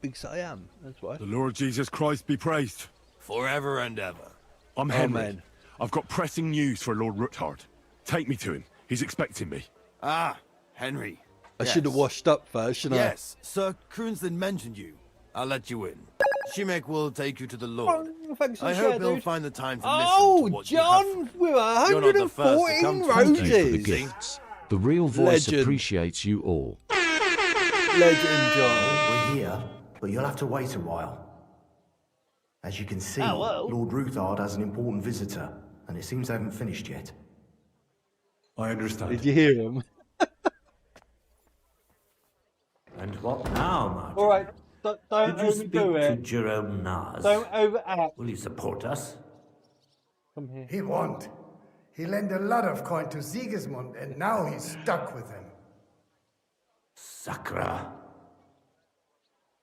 Because I am, that's why. The Lord Jesus Christ be praised. Forever and ever. I'm Henry. Amen. I've got pressing news for Lord Ruthard. Take me to him. He's expecting me. Ah, Henry. I should have washed up first, shouldn't Yes, Sir Kroonslin mentioned you. I'll let you in. Shimek will take you to the Lord. Oh, thanks for I the hope share, he'll dude. find the time to Oh, listen to what you have John, for- we're You're not the first to 114 come to Thank you for the roses. gifts. The real voice Legend. appreciates you all. Legend, John. We're here, but you'll have to wait a while. As you can see, Lord Ruthard has an important visitor, and it seems they haven't finished yet. I understand. Did you hear him? And what now, Martin? All right, don't Did you speak overdo to it. Jerome Nars? Don't overact. Will you support us? Come here. He won't. He lent a lot of coin to Sigismund, and now he's stuck with him. Sakra.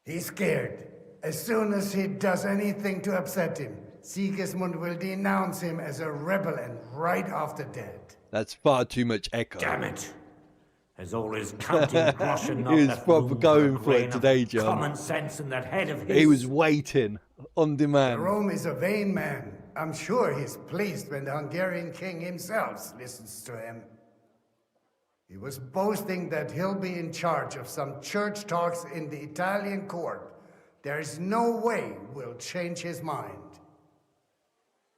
He's scared. As soon as he does anything to upset him, Sigismund will denounce him as a rebel and right off the dead. That's far too much echo. Damn it. There's always counting groschen not He was left proper room going a for it grain of today, John. Common sense in that head of his. He was waiting on demand. Rome is a vain man. I'm sure he's pleased when the Hungarian king himself listens to him. He was boasting that he'll be in charge of some church talks in the Italian court. There is no way we'll change his mind.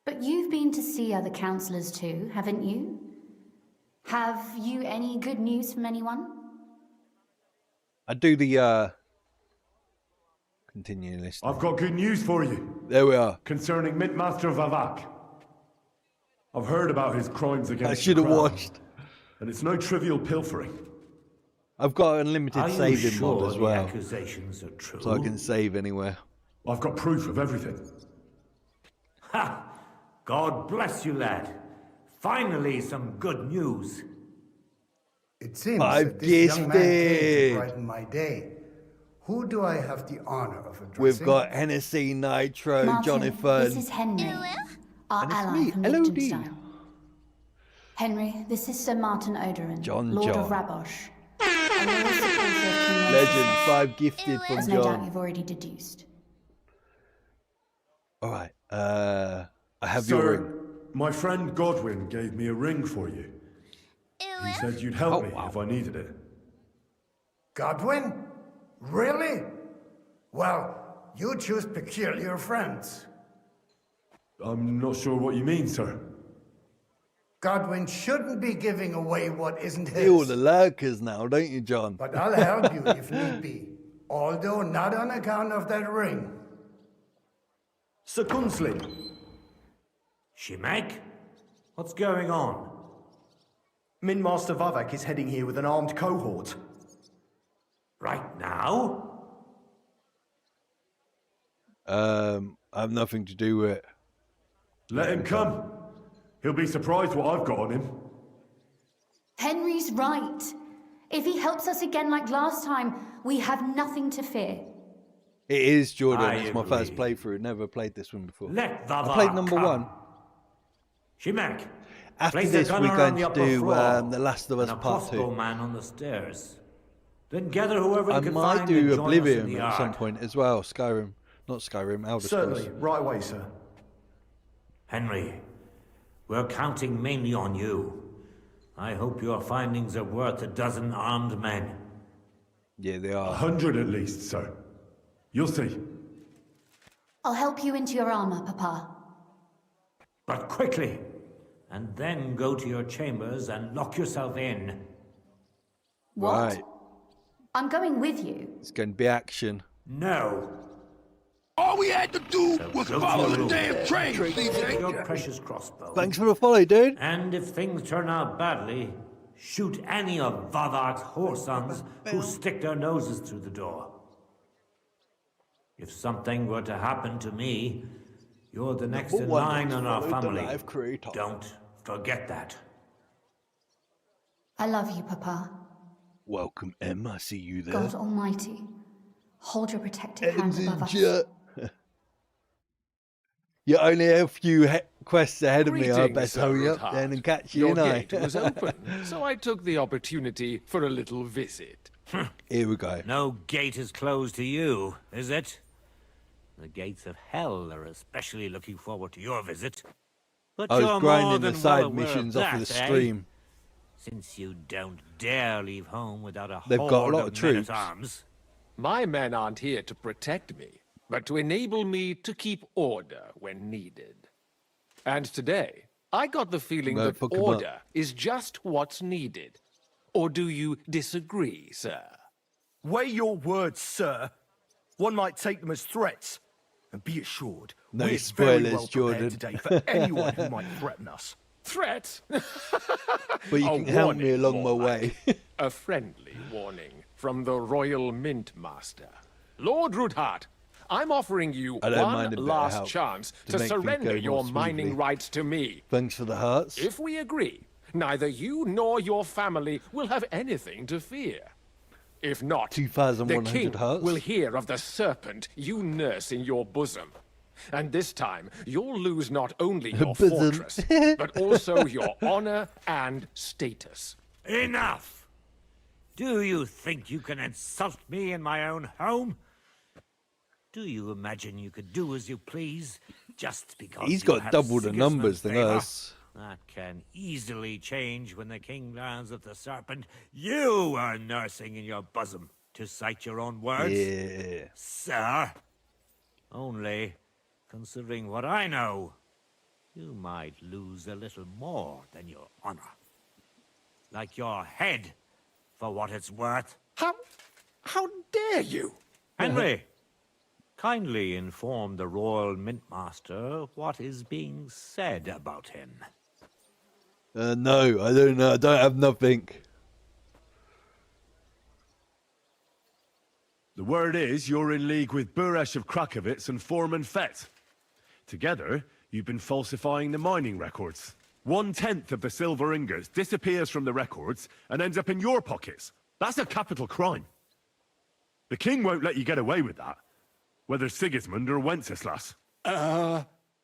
But you've been to see other councillors too, haven't you? Have you any good news from anyone? I do the continue list. I've got good news for you There we are. concerning Mintmaster Vavak. I've heard about his crimes against I the should have crown, watched. and it's no trivial pilfering. I've got unlimited Are you saving sure mod as the well, accusations are true? so I can save anywhere. I've got proof of everything. Ha! God bless you, lad. Finally, some good news. It seems I've that this young man came gifted. to brighten my day. Who do I have the honor of addressing? We've got Hennessy, Nitro, Martin, Jonathan. this is Henry, our And it's ally me, from LOD. Liechtenstein. Henry, this is Sir Martin Odoran, John Lord John. of Rabosh. A loyal supporter of King Legend, Wenceslas, 5 gifted from as no doubt John. you've already deduced. All right, I have your ring. Sir, my friend Godwin gave me a ring for you. He said you'd help me if I needed it. Godwin? Really? Well, you choose peculiar friends. I'm not sure what you mean, sir. Godwin shouldn't be giving away what isn't See all his. the lurkers now, don't you, John? But I'll help you if need be. Although not on account of that ring. Sir Kunslin, Shimek? What's going on? Minmaster Vavak is heading here with an armed cohort. Right now? I have nothing to do with it. Let him come. He'll be surprised what I've got on him. Henry's right. If he helps us again like last time, we have nothing to fear. It is Jordan. I It's my first agree. playthrough. Never played this one before. Let Vavak I played number come. 1. Shimek, After place this, a we're gunner going on the to upper do floor The Last of Us and a Part crossbow 2. man on the stairs. Then gather whoever I you can might find do and join us in Oblivion the at some yard. point as well. Skyrim. Not Skyrim, Elder Certainly, Scrolls. right away, sir. Henry, we're counting mainly on you. I hope your findings are worth a dozen armed men. Yeah, they are. 100 at least, sir. You'll see. I'll help you into your armor, Papa. But quickly, and then go to your chambers and lock yourself in. What? Right. I'm going with you. It's going to be action. No. All we had to do was go to follow your the room. damn train, Take your CJ. precious crossbow. Thanks for the follow, dude. And if things turn out badly, shoot any of Vavak's whoresons who stick their noses through the door. If something were to happen to me, you're the next in one line that's in our followed the family. live creator. Don't forget that. I love you, Papa. Welcome, Em. I see you there. God Almighty, hold your protective hand Em's in above us. jet. You're only a few quests ahead of me. I Greetings, best Sir hurry up Ruthard. then and catch you, Your and I. gate was open, so I took the opportunity for a little visit. Here we go. No gate is closed to you, is it? The gates of hell are especially looking forward to your visit. But I you're was more grinding than the well side aware missions of off of that, the eh? stream. Since you don't dare leave home without a They've horde got a lot of men troops. at arms. My men aren't here to protect me, but to enable me to keep order when needed. And today, I got the feeling No, that fuck 'em up. order is just what's needed. Or do you disagree, sir? Weigh your words, sir. One might take them as threats. And be assured, No we're very spoilers, well Jordan. prepared today for anyone who might threaten us. Threat? But you A can help me warning, along my more way. like. A friendly warning from the Royal Mint Master. Lord Ruthart, I'm offering you I don't one mind a bit of last help chance to to make things surrender go your more mining smoothly. rights to me. Thanks for the hearts. If we agree, neither you nor your family will have anything to fear. If not, the 2,100 king hearts. will hear of the serpent you nurse in your bosom. And this time, you'll lose not only your Bosom. fortress, but also your honor and status. Enough! Do you think you can insult me in my own home? Do you imagine you could do as you please just because He's you got have double the Sigismund's numbers than favor? us. That can easily change when the king learns of the serpent you are nursing in your bosom, to cite your own words. Yeah. Sir, only, considering what I know, you might lose a little more than your honor. Like your head, for what it's worth. How dare you? Henry, kindly inform the Royal Mintmaster what is being said about him. No, I don't know. I don't have nothing. The word is you're in league with Buresh of Krakowitz and Foreman Fett. Together, you've been falsifying the mining records. 1/10 of the silver ingots disappears from the records and ends up in your pockets. That's a capital crime. The king won't let you get away with that, whether Sigismund or Wenceslas.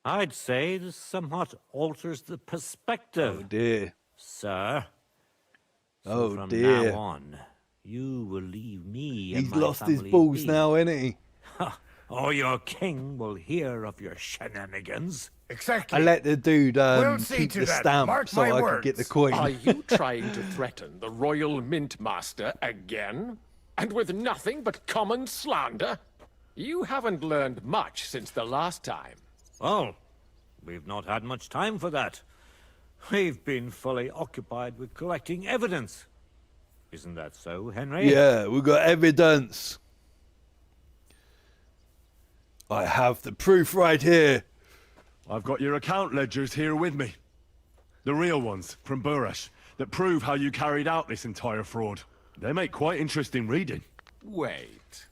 I'd say this somewhat alters the perspective, Oh dear. sir. So Oh from dear. now on, you will leave me and He's my lost his family balls be. now, ain't he? Or your king will hear of your shenanigans. Exactly. I let the dude We'll see keep to the that. stamp Mark so my I could words. get the coin. Are you trying to threaten the Royal Mint Master again? And with nothing but common slander? You haven't learned much since the last time. Well, we've not had much time for that. We've been fully occupied with collecting evidence. Isn't that so, Henry? Yeah, we got evidence. I have the proof right here. I've got your account ledgers here with me. The real ones, from Buresh, that prove how you carried out this entire fraud. They make quite interesting reading. Wait.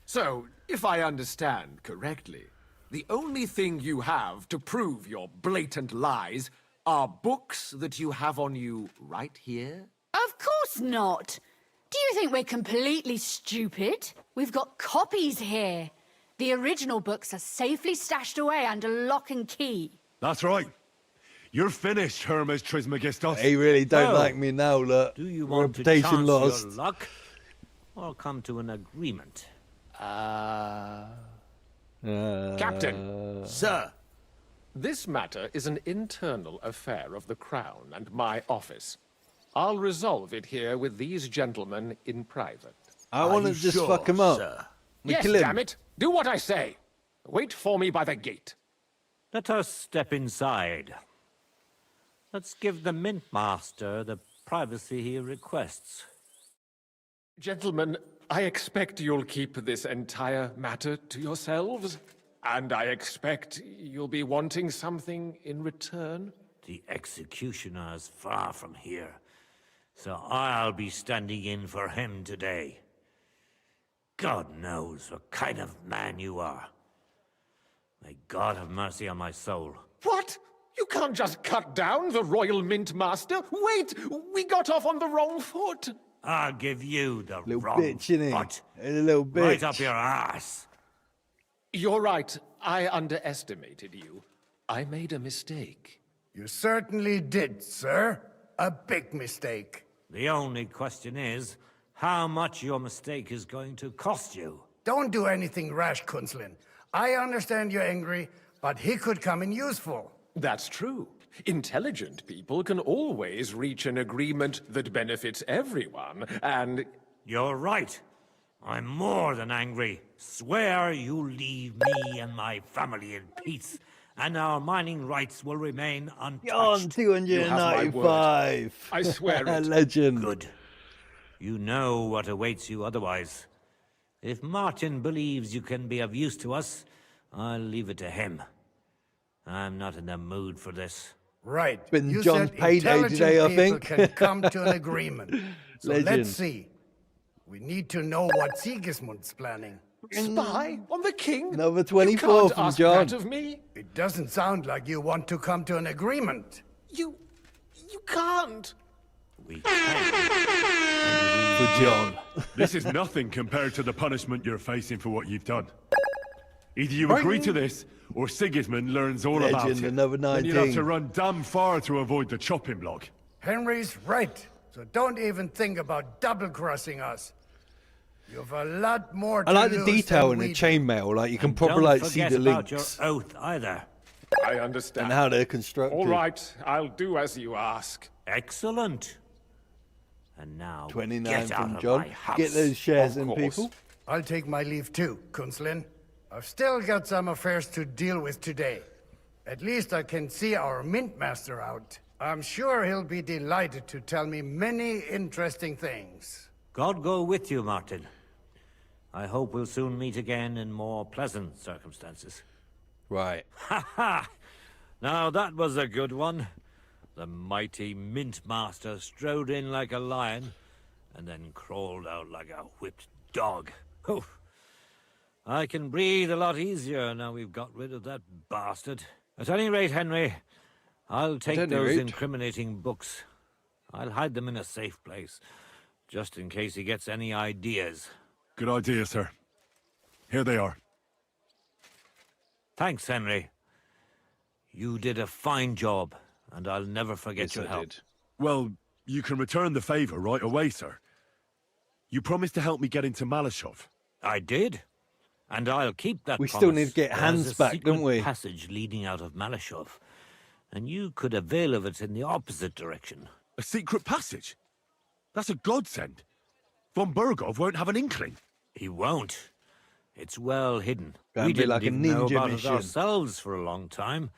So, if I understand correctly, the only thing you have to prove your blatant lies are books that you have on you right here? Of course not. Do you think we're completely stupid? We've got copies here. The original books are safely stashed away under lock and key. That's right. You're finished, Hermes Trismegistos. He really don't Oh. like me now, look. Do you want to Reputation chance lost. your luck, or come to an agreement? Captain, Sir, this matter is an internal affair of the Crown and my office. I'll resolve it here with these gentlemen in private. I want to you just sure, fuck him up. sir? We Yes, kill him. damn it! Do what I say! Wait for me by the gate. Let us step inside. Let's give the Mint Master the privacy he requests. Gentlemen, I expect you'll keep this entire matter to yourselves. And I expect you'll be wanting something in return. The executioner is far from here, so I'll be standing in for him today. God knows what kind of man you are. May God have mercy on my soul. What? You can't just cut down the Royal Mint Master? Wait! We got off on the wrong foot! I'll give you the Little wrong bitch, innit? foot. A little bitch. Right up your ass. You're right. I underestimated you. I made a mistake. You certainly did, sir. A big mistake. The only question is, how much your mistake is going to cost you. Don't do anything rash, Kunslin. I understand you're angry, but he could come in useful. That's true. Intelligent people can always reach an agreement that benefits everyone, and... You're right. I'm more than angry. Swear you leave me and my family in peace, and our mining rights will remain untouched. On 295. I swear it. Legend. Good. You know what awaits you otherwise. If Martin believes you can be of use to us, I'll leave it to him. I'm not in the mood for this. Right. Been You John's said payday intelligent today, I people think. can come to an agreement. So Legend. let's see. We need to know what Sigismund's planning. Spy on the king? Number You 24 can't from ask John. that of me. It doesn't sound like you want to come to an agreement. You can't. We can. For John. This is nothing compared to the punishment you're facing for what you've done. Either you agree to this, or Sigismund learns all about Legend, it. another Then you'd have 19. to run damn far to avoid the chopping block. Henry's right. So don't even think about double-crossing us. You've a lot more to I like the lose detail than in the we do. chainmail. Like you can And probably don't like see forget the about links your oath either. I understand. and how they're constructed. All right, I'll do as you ask. Excellent. And now 29 get out from of John. my house. Get those shares Of in, course. people. I'll take my leave too, Kunslin. I've still got some affairs to deal with today. At least I can see our mint master out. I'm sure he'll be delighted to tell me many interesting things. God go with you, Martin. I hope we'll soon meet again in more pleasant circumstances. Right. Ha ha! Now that was a good one. The mighty Mint Master strode in like a lion, and then crawled out like a whipped dog. Oof. I can breathe a lot easier now we've got rid of that bastard. At any rate, Henry, I'll take any those rate. incriminating books. I'll hide them in a safe place, just in case he gets any ideas. Good idea, sir. Here they are. Thanks, Henry. You did a fine job, and I'll never forget Yes, your I help. did. Well, you can return the favor right away, sir. You promised to help me get into Malashov. I did. And I'll keep that We promise. still need to get There's hands a back, secret don't we? passage leading out of Malashov, and you could avail of it in the opposite direction. A secret passage? That's a godsend. Von Burgov won't have an inkling. He won't. It's well hidden. Gonna We be didn't like a even know ninja about mission. it ourselves for a long time.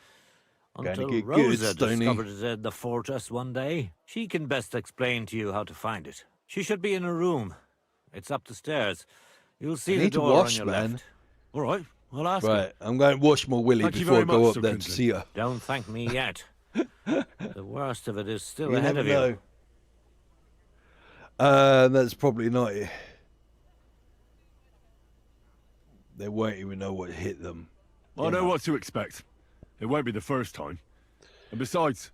Gonna Until get good, Rosa Stoney. discovered it at the fortress one day. She can best explain to you how to find it. She should be in her room. It's up the stairs. You'll see I the need to door wash, on your man. left. All right, I'll ask her. Right. I'm going to wash my willy Thank you before I very go much, up Sir there to Quinlan. see her. Don't thank me yet. The worst of it is still You ahead never of know. you. That's probably not it. They won't even know what hit them. I know what to expect. It won't be the first time. And besides,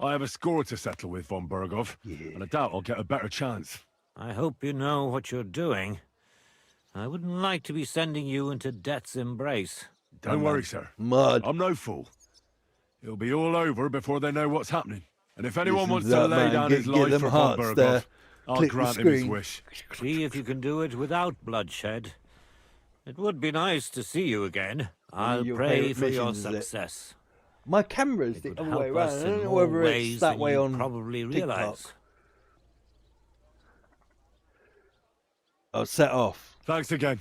I have a score to settle with Von Burgov, and I doubt I'll get a better chance. I hope you know what you're doing. I wouldn't like to be sending you into death's embrace. Don't worry, sir. Mud. I'm no fool. It'll be all over before they know what's happening. And if anyone Listen wants to to that, lay man. down Get- his get life them for Von hearts Burgov, there. I'll Click the grant him his screen. wish. See if you can do it without bloodshed. It would be nice to see you again. I'll your pray favourite for your missions, is it? success. My camera's It the would other help way around. us I in don't know more whether ways it's that than way you on probably TikTok. realize. I'll set off. Thanks again.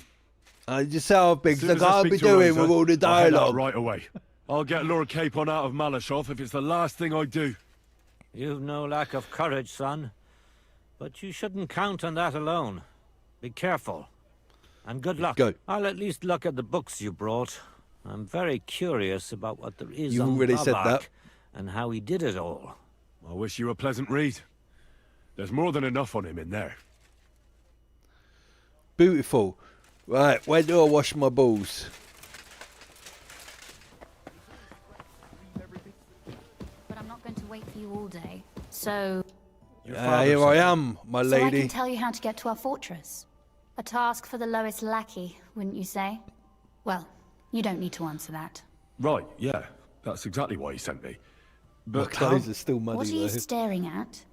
I just set off big Soon like as I I'll speak be to doing Rosa, with all the I'll head out dialogue. right away. I'll get Lord Capon out of Malashov if it's the last thing I do. You've no lack of courage, son. But you shouldn't count on that alone. Be careful. And good luck. Go. I'll at least look at the books you brought. I'm very curious about what there is You on already said Babak that. and how he did it all. I wish you a pleasant read. There's more than enough on him in there. Beautiful. Right, where do I wash my balls? But I'm not going to wait for you all day. So Your father Here I said- am, my So I lady. can tell you how to get to our fortress. A task for the lowest lackey, wouldn't you say? Well, you don't need to answer that. Right, yeah. That's exactly why he sent me. My But clothes are still What muddy are you though. staring at?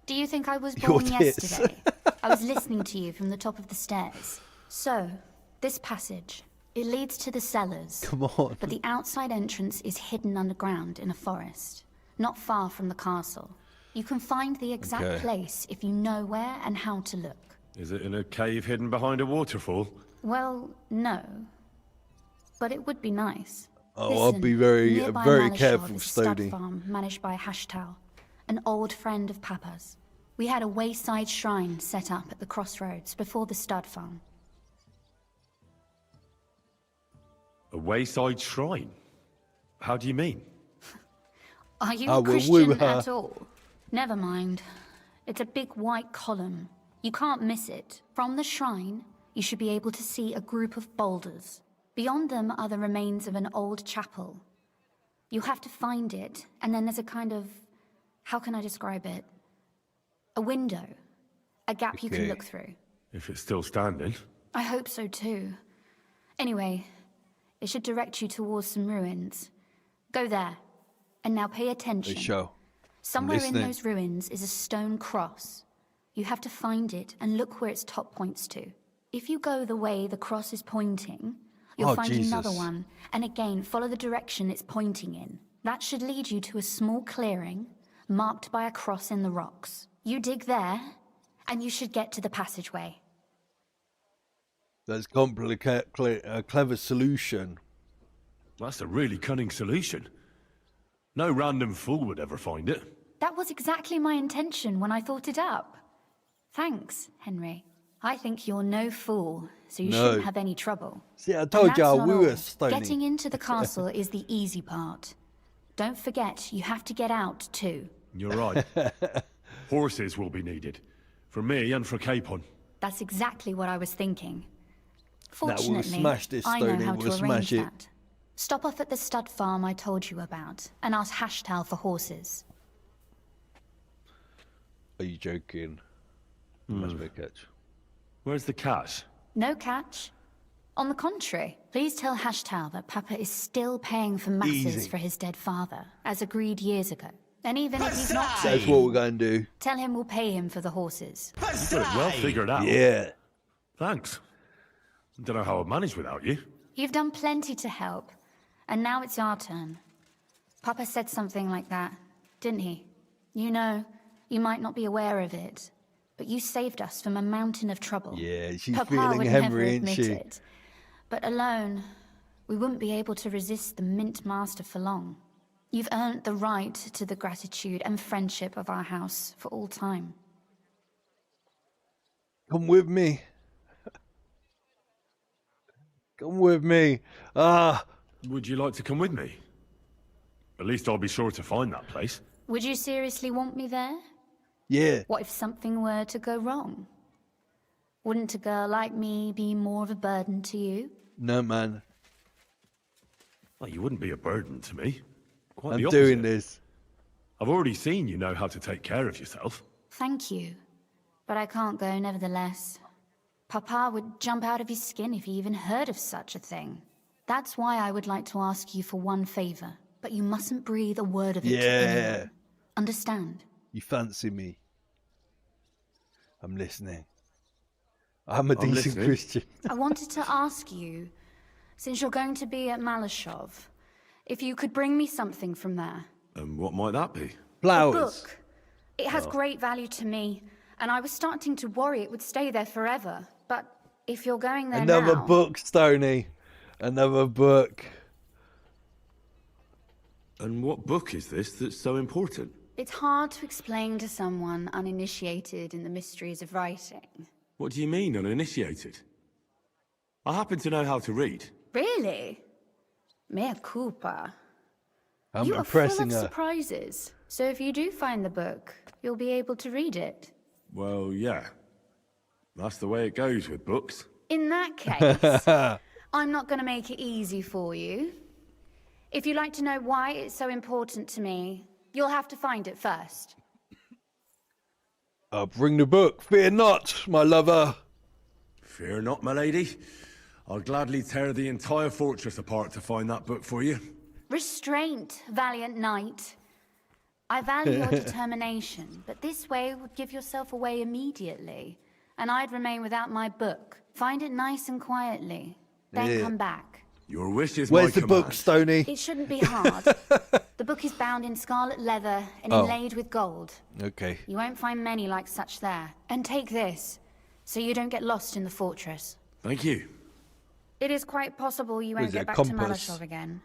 Do you think I was Your born tits. yesterday? I was listening to you from the top of the stairs. So, this passage, it leads to the cellars. Come on. But the outside entrance is hidden underground in a forest, not far from the castle. You can find the exact place if you know where and how to look. Is it in a cave hidden behind a waterfall? Well, no. But it would be nice. Oh, I'll be very careful, Stud farm managed by Hashtal, an old friend of Papa's. We had a wayside shrine set up at the crossroads before the stud farm. A wayside shrine? How do you mean? Are you a Christian at all? Never mind. It's a big white column. You can't miss it. From the shrine, you should be able to see a group of boulders. Beyond them are the remains of an old chapel. You have to find it, and then there's a kind of... how can I describe it? A window. A gap you can look through. If it's still standing. I hope so too. Anyway, it should direct you towards some ruins. Go there. And now pay attention. Somewhere in those ruins is a stone cross. You have to find it and look where its top points to. If you go the way the cross is pointing, you'll find another one, and again follow the direction it's pointing in. That should lead you to a small clearing, marked by a cross in the rocks. You dig there, and you should get to the passageway. That's a clever solution. That's a really cunning solution. No random fool would ever find it. That was exactly my intention when I thought it up. Thanks, Henry. I think you're no fool, so you shouldn't have any trouble. See, I told you we were stony. Getting into the castle is the easy part. Don't forget, you have to get out too. You're right. Horses will be needed. For me and for Capon. That's exactly what I was thinking. Fortunately, I know how to arrange that. Stop off at the stud farm I told you about, and ask Hashtal for horses. Are you joking? Must be a catch. Where's the catch? No catch. On the contrary, please tell Hashtal that Papa is still paying for masses for his dead father, as agreed years ago. And even if he's not, that's what we're going to do. Tell him we'll pay him for the horses. You've got it well figured out. Yeah. Thanks. Don't know how I'd manage without you. You've done plenty to help, and now it's our turn. Papa said something like that, didn't he? You know, you might not be aware of it, but you saved us from a mountain of trouble. Yeah, she's Papa feeling would Henry, never ain't admit she? it. But alone, we wouldn't be able to resist the Mint Master for long. You've earned the right to the gratitude and friendship of our house for all time. Come with me. Come with me. Would you like to come with me? At least I'll be sure to find that place. Would you seriously want me there? Yeah. What if something were to go wrong? Wouldn't a girl like me be more of a burden to you? No, man. Well, you wouldn't be a burden to me. Quite I'm the opposite. doing this. I've already seen you know how to take care of yourself. Thank you. But I can't go nevertheless. Papa would jump out of his skin if he even heard of such a thing. That's why I would like to ask you for one favor, but you mustn't breathe a word of it to anyone. Understand? You fancy me. I'm listening. I'm a decent Christian. I wanted to ask you, since you're going to be at Malashov, if you could bring me something from there. And what might that be? Flowers. A book. It has great value to me, and I was starting to worry it would stay there forever. But if you're going there Another now... book, Stoney. Another book. And what book is this that's so important? It's hard to explain to someone uninitiated in the mysteries of writing. What do you mean, uninitiated? I happen to know how to read. Really? Mea culpa. I'm You are impressing full of her. surprises. So if you do find the book, you'll be able to read it. Well, yeah. That's the way it goes with books. In that case, I'm not going to make it easy for you. If you'd like to know why it's so important to me, you'll have to find it first. I'll bring the book. Fear not, my lover. Fear not, my lady. I'll gladly tear the entire fortress apart to find that book for you. Restraint, valiant knight. I value your determination, but this way would give yourself away immediately. and I'd remain without my book. Find it nice and quietly, then come back. Your wish is Where's my the book, command. Stoney? It shouldn't be hard. The book is bound in scarlet leather and inlaid with gold. Okay. You won't find many like such there. And take this, so you don't get lost in the fortress. Thank you. It is quite possible you won't is it, get a back compass? to Malashov again.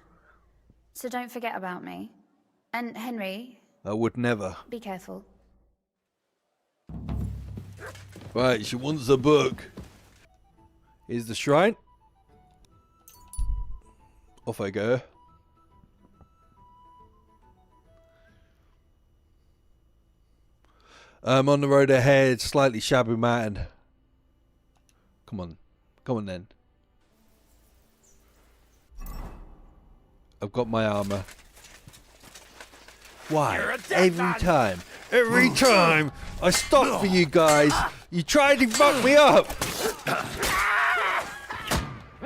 So don't forget about me. And Henry, I would never. be careful. Right, she wants the book. Here's the shrine. Off I go. I'm on the road ahead, slightly shabby man. Come on. Come on then. I've got my armor. Why? Every time I stop for you guys, you try to fuck me up.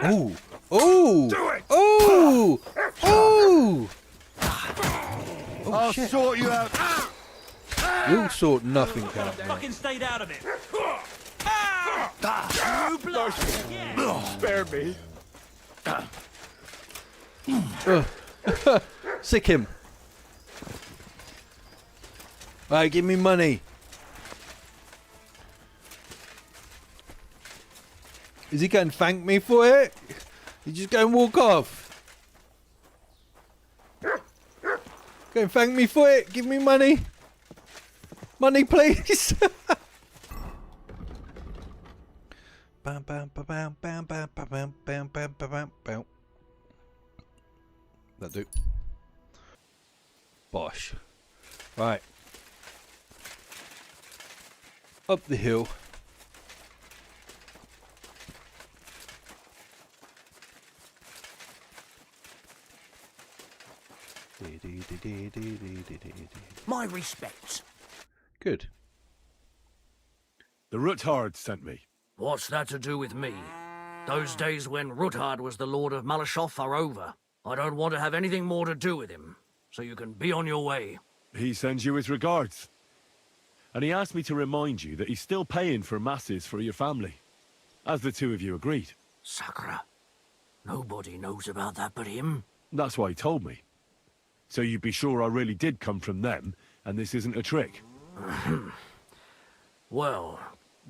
Ooh. Ooh. Ooh. Ooh. I'll shit. sort you out. You'll sort nothing out. Fucking stayed out of it. Spare me. Sick him. Right, give me money. Is he going to thank me for it? You just go and walk off. Go and thank me for it. Give me money. Money, please. Bam, bam, bam, bam, bam, bam, bam, bam, bam, bam, bam. That'll do. Bosh. Right. Up the hill. My respects. Good. The Ruthard sent me. What's that to do with me? Those days when Ruthard was the Lord of Malashov are over. I don't want to have anything more to do with him, so you can be on your way. He sends you his regards. And he asked me to remind you that he's still paying for masses for your family, as the two of you agreed. Sakura. Nobody knows about that but him. That's why he told me. So you'd be sure I really did come from them, and this isn't a trick. Well,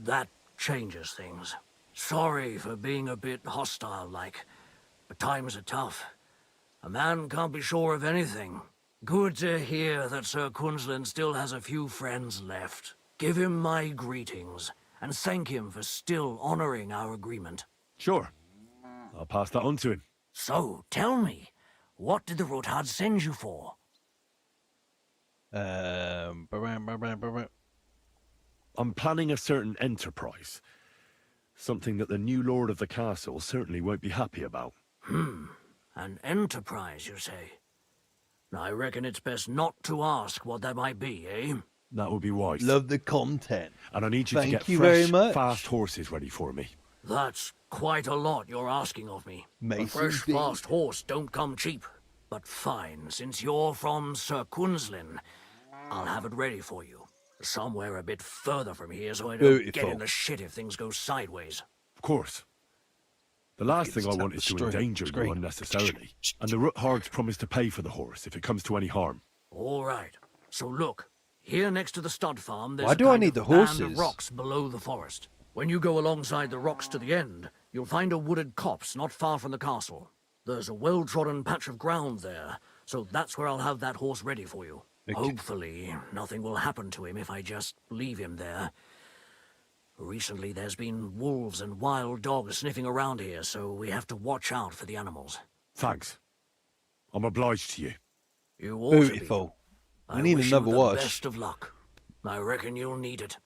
that changes things. Sorry for being a bit hostile-like, but times are tough. A man can't be sure of anything. Good to hear that Sir Kunzlin still has a few friends left. Give him my greetings, and thank him for still honoring our agreement. Sure. I'll pass that on to him. So, tell me, what did the Ruthard send you for? I'm planning a certain enterprise. Something that the new lord of the castle certainly won't be happy about. An enterprise, you say? I reckon it's best not to ask what that might be, eh? That would be wise. Love the content. And I need you Thank to get you fresh, very much. fast horses ready for me. That's quite a lot you're asking of me. A Mason fresh, D. fast horse don't come cheap. But fine, since you're from Sir Kunzlin, I'll have it ready for you. Somewhere a bit further from here so I don't get in the shit if things go sideways. Of course. The last thing I It's want is to straight, endanger straight. you unnecessarily. And the Ruthards promised to pay for the horse if it comes to any harm. All right. So look, here next to the stud farm, there's Why a do I kind need of the band horses? of rocks below the forest. When you go alongside the rocks to the end, you'll find a wooded copse not far from the castle. There's a well-trodden patch of ground there, so that's where I'll have that horse ready for you. Okay. Hopefully, nothing will happen to him if I just leave him there. Recently, there's been wolves and wild dogs sniffing around here, so we have to watch out for the animals. Thanks. I'm obliged to you. You ought to be. Beautiful. We I need wish another you the wash. best of luck. I reckon you'll need it.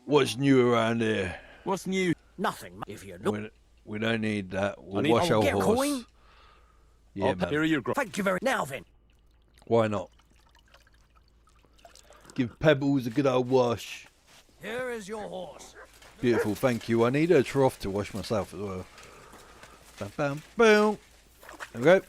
What's new around here? What's new? Nothing. If you look, We don't need that. We'll need- wash Oh, our get a horse. coin? Yeah, man. Here are your thank you very. Now then, Why not? Give Pebbles a good old wash. here is your horse. Beautiful, thank you. I need a trough to wash myself as well. Bam, bam, boom. There we go.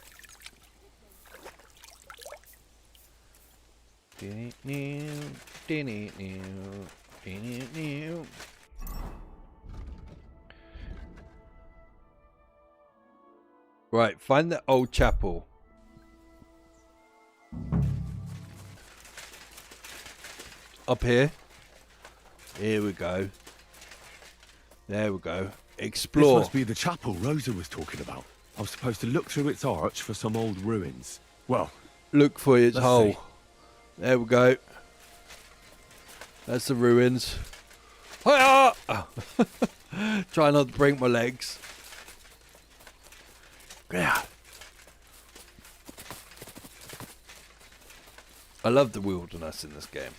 Right, find the old chapel. Up here. Here we go. There we go. Explore. This must be the chapel Rosa was talking about. I was supposed to look through its arch for some old ruins. Well, look for its let's hole. see. There we go. That's the ruins. Try not to break my legs. Yeah. I love the wilderness in this game.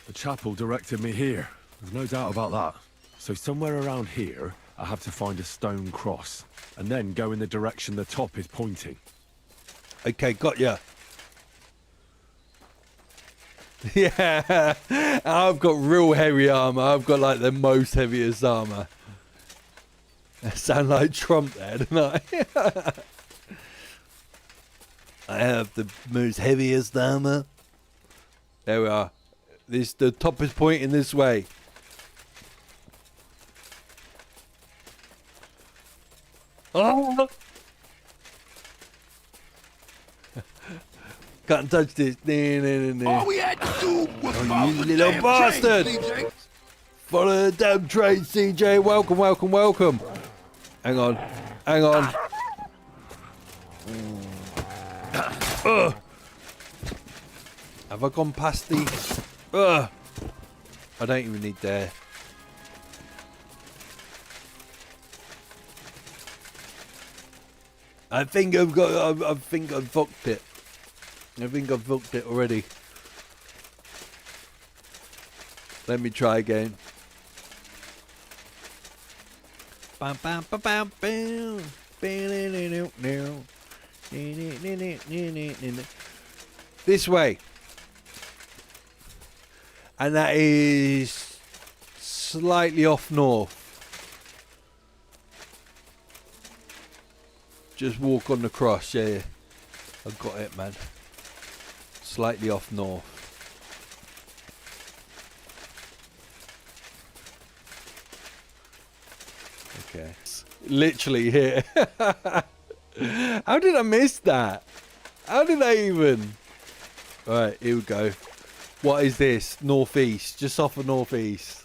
The chapel directed me here. There's no doubt about that. So somewhere around here, I have to find a stone cross, and then go in the direction the top is pointing. Okay, got ya. Yeah, I've got real heavy armor. I've got like the most heaviest armor. I sound like Trump there, don't I? I have the most heaviest armor. There we are. The top is pointing this way. Oh! Can't touch this. All we had to do was follow you the little damn bastard! train, CJ. Follow the damn train, CJ. Welcome, welcome, welcome. Hang on. Hang on. Have I gone past the... I don't even need there. I think I've got... I think I've fucked it. I think I've fucked it already. Let me try again. Bam, bam, bam, bam, bam. This way. And that is slightly off north. Just walk on the cross, yeah. I got it, man. Slightly off north. Okay. Literally here. How did I miss that? How did I even? Alright, here we go. What is this? Northeast. Just off of northeast.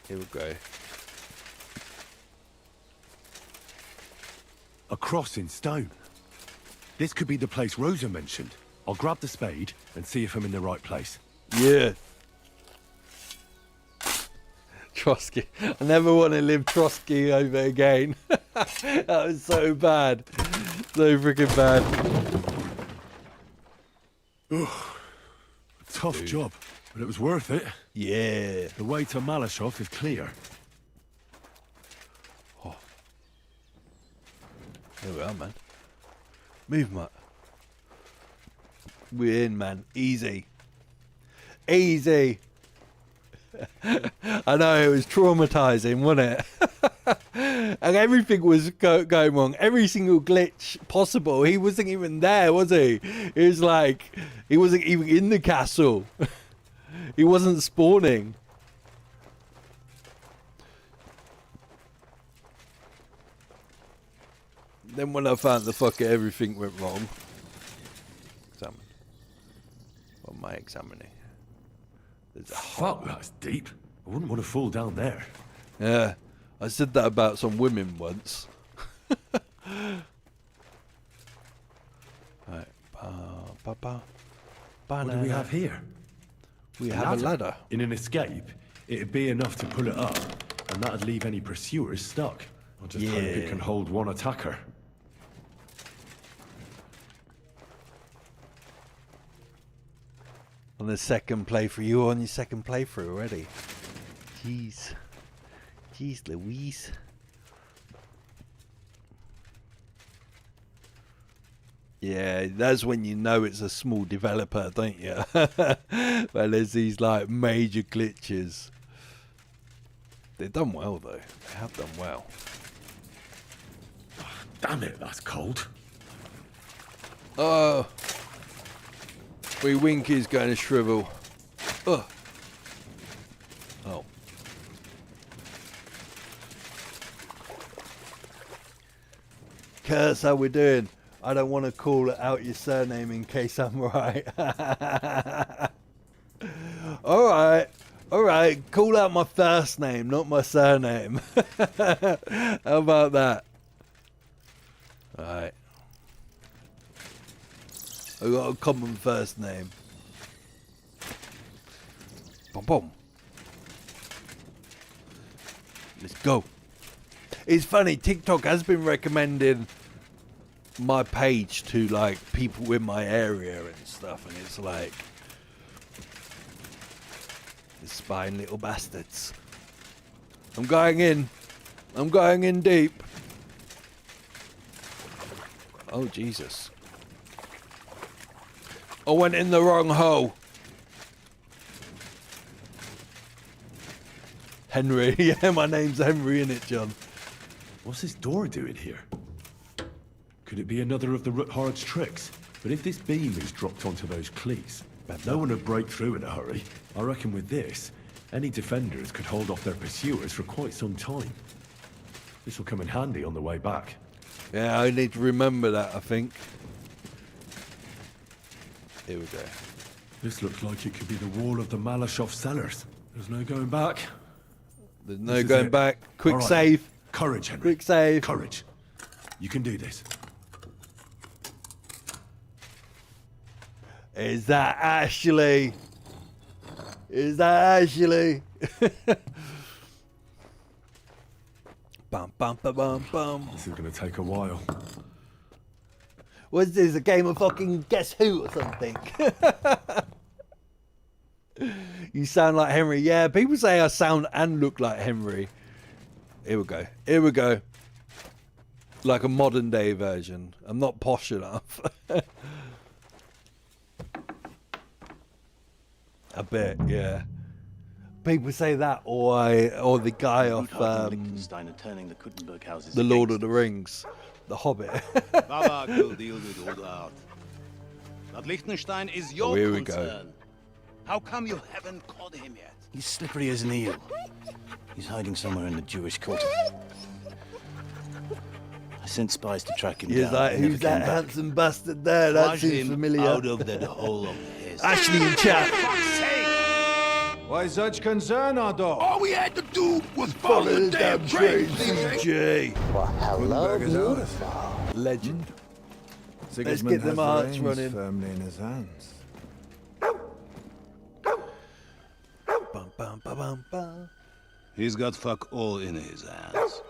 Here we go. A cross in stone. This could be the place Rosa mentioned. I'll grab the spade and see if I'm in the right place. Yeah. Trotsky. I never want to live Trotsky over again. That was so bad. So freaking bad. Tough job, but it was worth it. Yeah. The way to Malashov is clear. Oh. There we are, man. Move, mate. We're in, man. Easy. Easy. I know, it was traumatizing, wasn't it? And everything was going wrong. Every single glitch possible. He wasn't even there, was he? It was like, he wasn't even in the castle. He wasn't spawning. Then when I found the fucker, everything went wrong. Examine. What am I examining? There's a Fuck, that's deep. I wouldn't want to fall down there. Yeah, I said that about some women once. Right. What do we have here? We have a ladder. In an escape, it'd be enough to pull it up, and that'd leave any pursuers stuck. I just hope it can hold one attacker. On the second playthrough, you on your second playthrough already. Jeez. Jeez Louise. Yeah, that's when you know it's a small developer, don't you? But there's these like major glitches. They've done well though. They have done well. Damn it, that's cold. Oh. We Winky's going to shrivel. Ugh. Oh. Curse, how we doing? I don't want to call out your surname in case I'm right. Alright. Alright. Call out my first name, not my surname. How about that? Alright. I got a common first name. Boom, boom. Let's go. It's funny, TikTok has been recommending my page to like people in my area and stuff, and it's like the spine little bastards. I'm going in. I'm going in deep. Oh Jesus. I went in the wrong hole. Henry, yeah, my name's Henry, innit, John? What's this door doing here? Could it be another of the Roothard's tricks? But if this beam is dropped onto those cleats, no one would break through in a hurry. I reckon with this, any defenders could hold off their pursuers for quite some time. This will come in handy on the way back. Yeah, I need to remember that, I think. Here we go. This looks like it could be the wall of the Malashov cellars. There's no going back. There's no going back. Quick right. save. Courage, Henry. Quick save. Courage. You can do this. Is that Ashley? Is that Ashley? Bum, bum, bum, bum, bum. This is going to take a while. What's this, a game of fucking Guess Who or something? You sound like Henry. Yeah, people say I sound and look like Henry. Here we go. Here we go. Like a modern day version. I'm not posh enough. A bit, yeah. People say that, or the guy off The Lord of the Rings, The Hobbit. Babak will deal with all that. But Liechtenstein is your Here we concern. go. How come you haven't caught him yet? He's slippery as an eel. He's hiding somewhere in the Jewish quarter. I sent spies to track him He's down. like, who's that handsome bastard there? That Flush seems him familiar. out of that hole of his. Ashley in chat. Why such concern, Otto? All we had to do was Follow the damn train, CJ. Well, hello, beautiful. Legend. Let's Sigismund get them has the hearts reins running. firmly in his hands. Bum, bum, bum, bum, bum. He's got fuck all in his hands.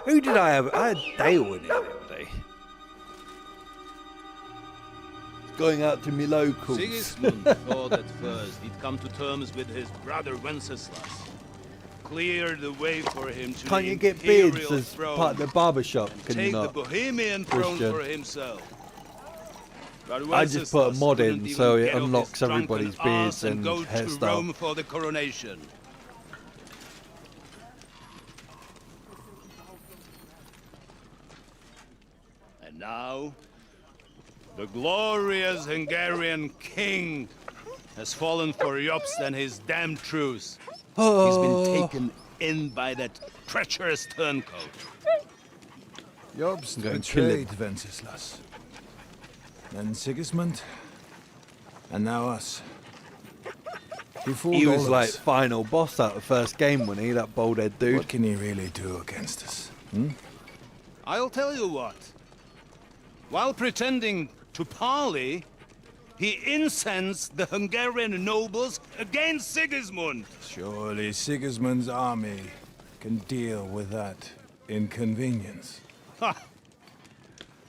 Who did I have? I had Dale in it the other day. Going out to me locals. Sigismund thought at first he'd come to terms with his brother Wenceslas. Clear the way for him to Can't the you get imperial beards as throne. part of the barber shop? Can Take you not? the Bohemian throne Christian? for himself. But I just put a Wenceslas mod in couldn't so even it get off unlocks his drunken everybody's arse beards and go to hairstyle. Rome for the coronation. And now, the glorious Hungarian king has fallen for Jobst and his damn truce. He's been taken in by that treacherous turncoat. Jobst I'm going to kill him. betrayed Wenceslas. Then Sigismund. And now us. He fooled He all was of like us. final boss out the first game, wasn't he? That bald head dude. What can he really do against us? Hmm? I'll tell you what. While pretending to parley, he incensed the Hungarian nobles against Sigismund. Surely Sigismund's army can deal with that inconvenience. Ha!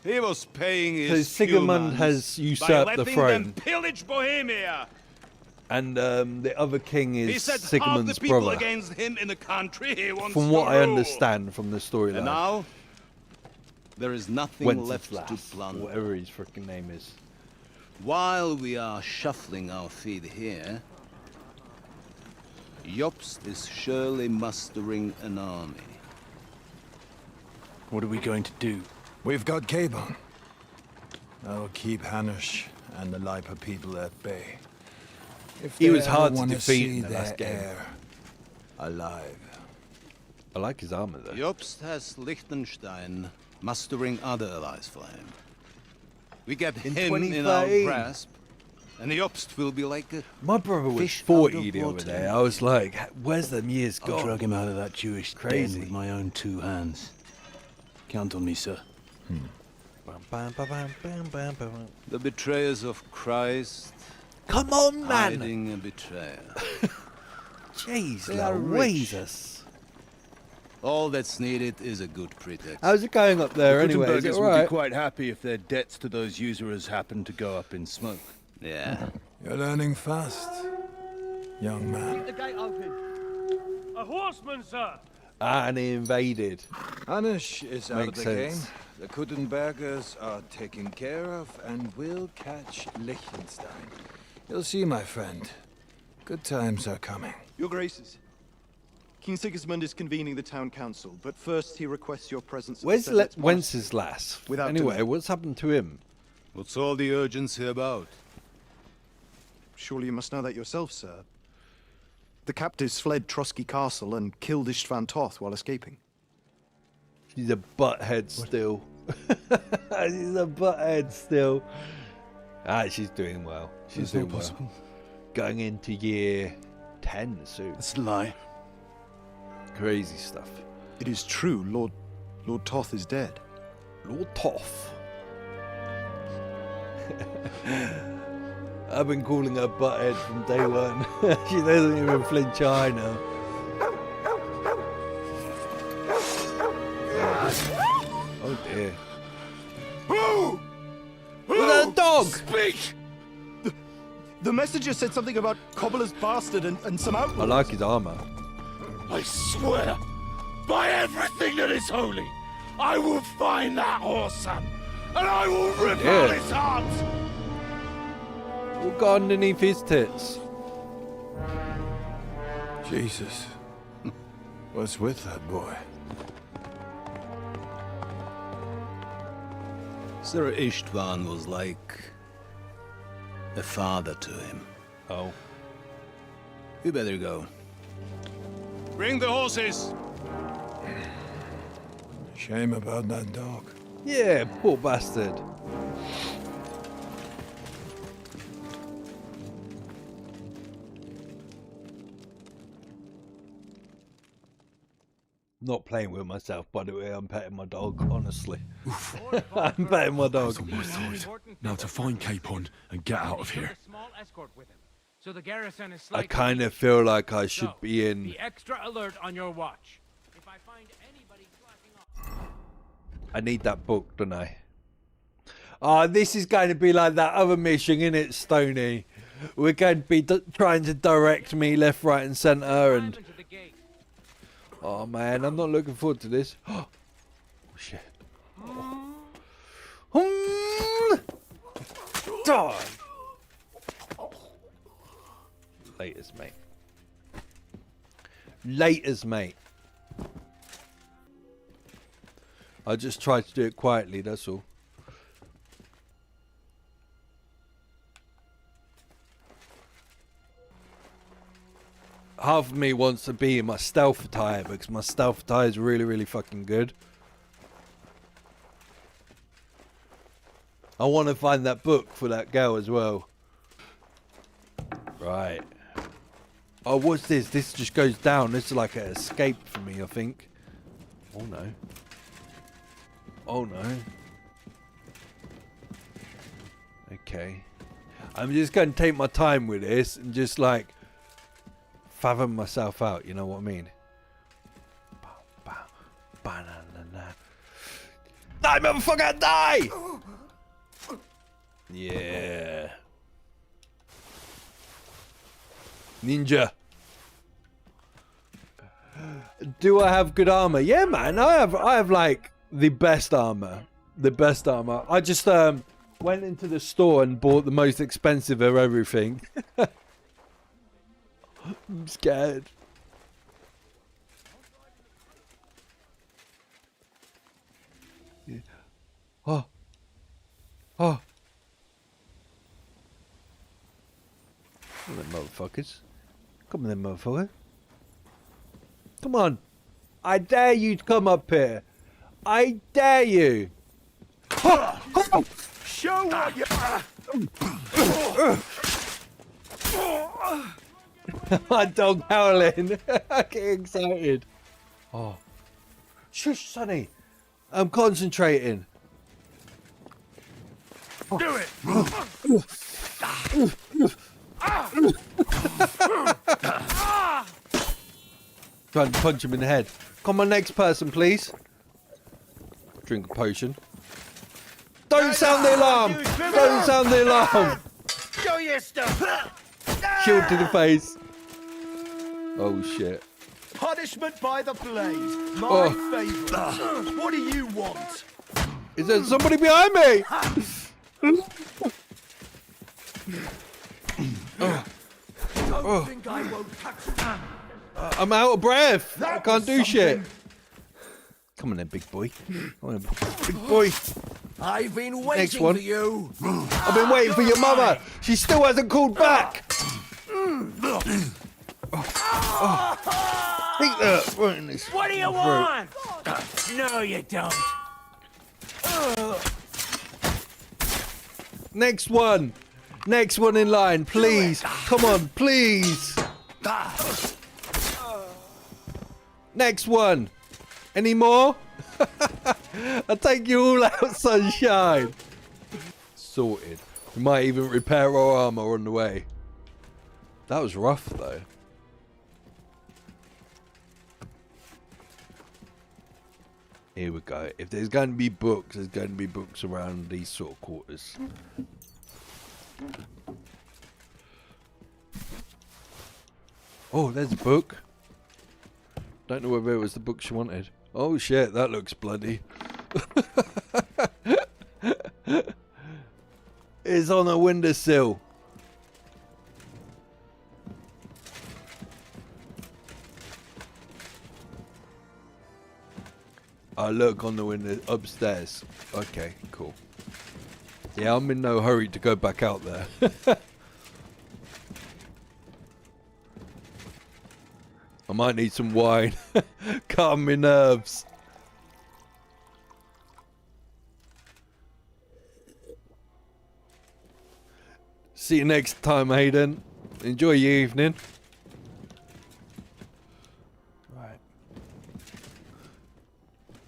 He was paying So his Sigismund humans has by usurped the letting throne. them pillage Bohemia. And the other king He is set half Sigmund's the people brother. against him in the country he wants From to what I rule. understand from the And storyline. now, there is nothing left to Wenceslas, plunder. whatever his freaking name is. While we are shuffling our feet here, Jobst is surely mustering an army. What are we going to do? We've got Cabon. That'll keep Hanush and the Lipa people at bay. If He they was ever hard to wanna defeat see in the last their game. heir alive. I like his armor though. Jobst has Liechtenstein mustering other allies for him. We get him in our 2013. grasp, and Jobst will be like a My brother was fish 40 out of the other water. day. I was like, where's them years I'll gone? drag him out of that Jewish Crazy. den with my own 2 hands. Count on me, sir. Bam, bam, bam, bam, bam, bam, bam. The betrayers of Christ. Come on, man! Hiding a betrayer. Jeez, They are Louises. All that's needed is a good pretext. How's it going up there The anyway? Is it Gutenbergers all would be right? quite happy if their debts to those usurers happened to go up in smoke. Yeah. You're learning fast, young man. The gate open. A horseman, sir. And he invaded. Anish is out Makes of the sense. game. The Gutenbergers are taken care of, and we'll catch Liechtenstein. You'll see, my friend. Good times are coming. Your Graces, King Sigismund is convening the town council, but first he requests your presence. Where's Wenceslas? Without Anyway, delay. what's happened to him? What's all the urgency about? Surely you must know that yourself, sir. The captives fled Trotsky Castle and killed Istvan Toth while escaping. She's a butthead still. She's a butthead still. Ah, she's doing well. She's That's not doing well. possible. Going into year 10 soon. That's a lie. Crazy stuff. It is true, Lord Toth is dead. Lord Toth. I've been calling her butthead from day one. She doesn't even flinch an eye now. Oh dear. Who? Was that a dog? Speak! The messenger said something about Cobbler's bastard and some outlaws. I like his armor. I swear, by everything that is holy, I will find that whoreson, and I will rip Yeah. out his heart. What got underneath his tits? Jesus. What's with that boy? Sir Istvan was like a father to him. Oh. We better go. Bring the horses! Shame about that dog. Yeah, poor bastard. Not playing with myself, by the way. I'm petting my dog, honestly. I'm petting my dog. Now to find Capon and get out of here. So the garrison is I kind of feel like I should be in. Be extra alert on your watch. If I find anybody slacking off. I need that book, don't I? Oh, this is going to be like that other mission, innit, Stoney? We're going to be trying to direct me left, right, and centre, and. Oh man, I'm not looking forward to this. Oh shit. Oh. Die. Laters, mate. Laters, mate. I just tried to do it quietly, that's all. Half of me wants to be in my stealth attire because my stealth attire is really, really fucking good. I want to find that book for that girl as well. Right. Oh, what's this? This just goes down. This is like an escape for me, I think. Oh no. Oh no. Okay. I'm just going to take my time with this and just like fathom myself out, you know what I mean? Die, motherfucker, die! Yeah. Ninja. Do I have good armor? Yeah, man. I have like the best armor. The best armor. I just went into the store and bought the most expensive of everything. I'm scared. Yeah. Oh. Oh. motherfuckers. Come on then, motherfucker. Come on. I dare you to come up here. I dare you. Show what you... My dog howling. Getting excited. Oh. Shush, Sonny. I'm concentrating. Do it! Trying to punch him in the head. Come on, next person, please. Drink a potion. Don't sound the alarm! Don't sound the alarm! Show your stuff! Shield to the face. Oh, shit. Punishment by the blade. My favourite. What do you want? Is there somebody behind me? Don't think I won't catch you. I'm out of breath. I can't do shit. Come on then, big boy. Come on, big boy. I've been Next waiting one. for you. I've been waiting for your mother. She still hasn't called back. Eat that right in this. What do you want? No, you don't. Next one. Next one in line, please. Come on, please. Next one. Any more? I'll take you all out, sunshine. Sorted. We might even repair our armor on the way. That was rough, though. Here we go. If there's going to be books, there's going to be books around these sort of quarters. Oh, there's a book. Don't know whether it was the book she wanted. Oh shit, that looks bloody. It's on a windowsill. I look on the window upstairs. Okay, cool. Yeah, I'm in no hurry to go back out there. I might need some wine. Calm my nerves. See you next time, Hayden. Enjoy your evening. Right.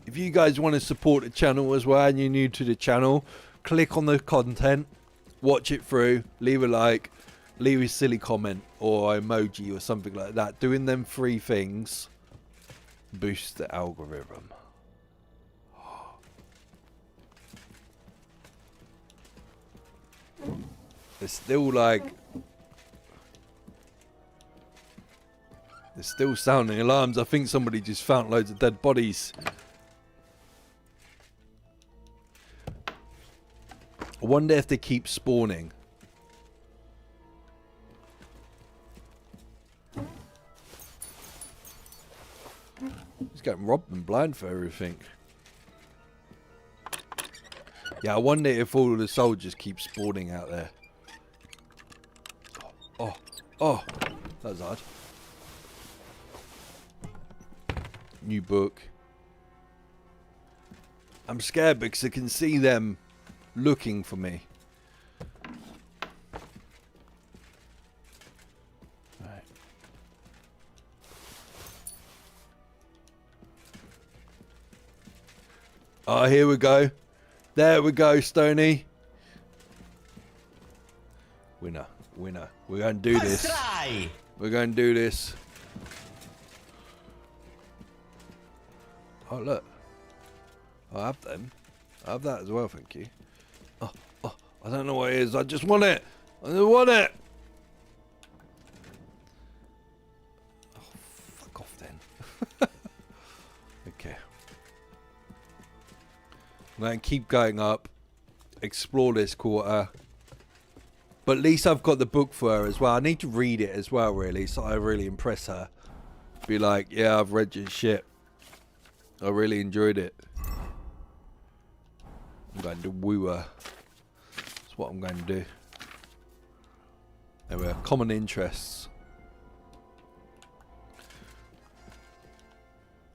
If you guys want to support the channel as well and you're new to the channel, click on the content, watch it through, leave a like, leave a silly comment or emoji or something like that. Doing them 3 things boosts the algorithm. There's still like... There's still sounding alarms. I think somebody just found loads of dead bodies. I wonder if they keep spawning. He's getting robbed and blind for everything. Yeah, I wonder if all of the soldiers keep spawning out there. Oh, that was odd. New book. I'm scared because I can see them looking for me. Right. Oh, here we go. There we go, Stoney. Winner, winner. We're going to do this. We're going to do this. Oh, look. I have them. I have that as well, thank you. Oh, I don't know what it is. I just want it. I just want it. Oh, fuck off then. Okay. I'm going to keep going up. Explore this quarter. But at least I've got the book for her as well. I need to read it as well, really, so I really impress her. Be like, yeah, I've read your shit. I really enjoyed it. I'm going to woo her. That's what I'm going to do. There we are. Common interests.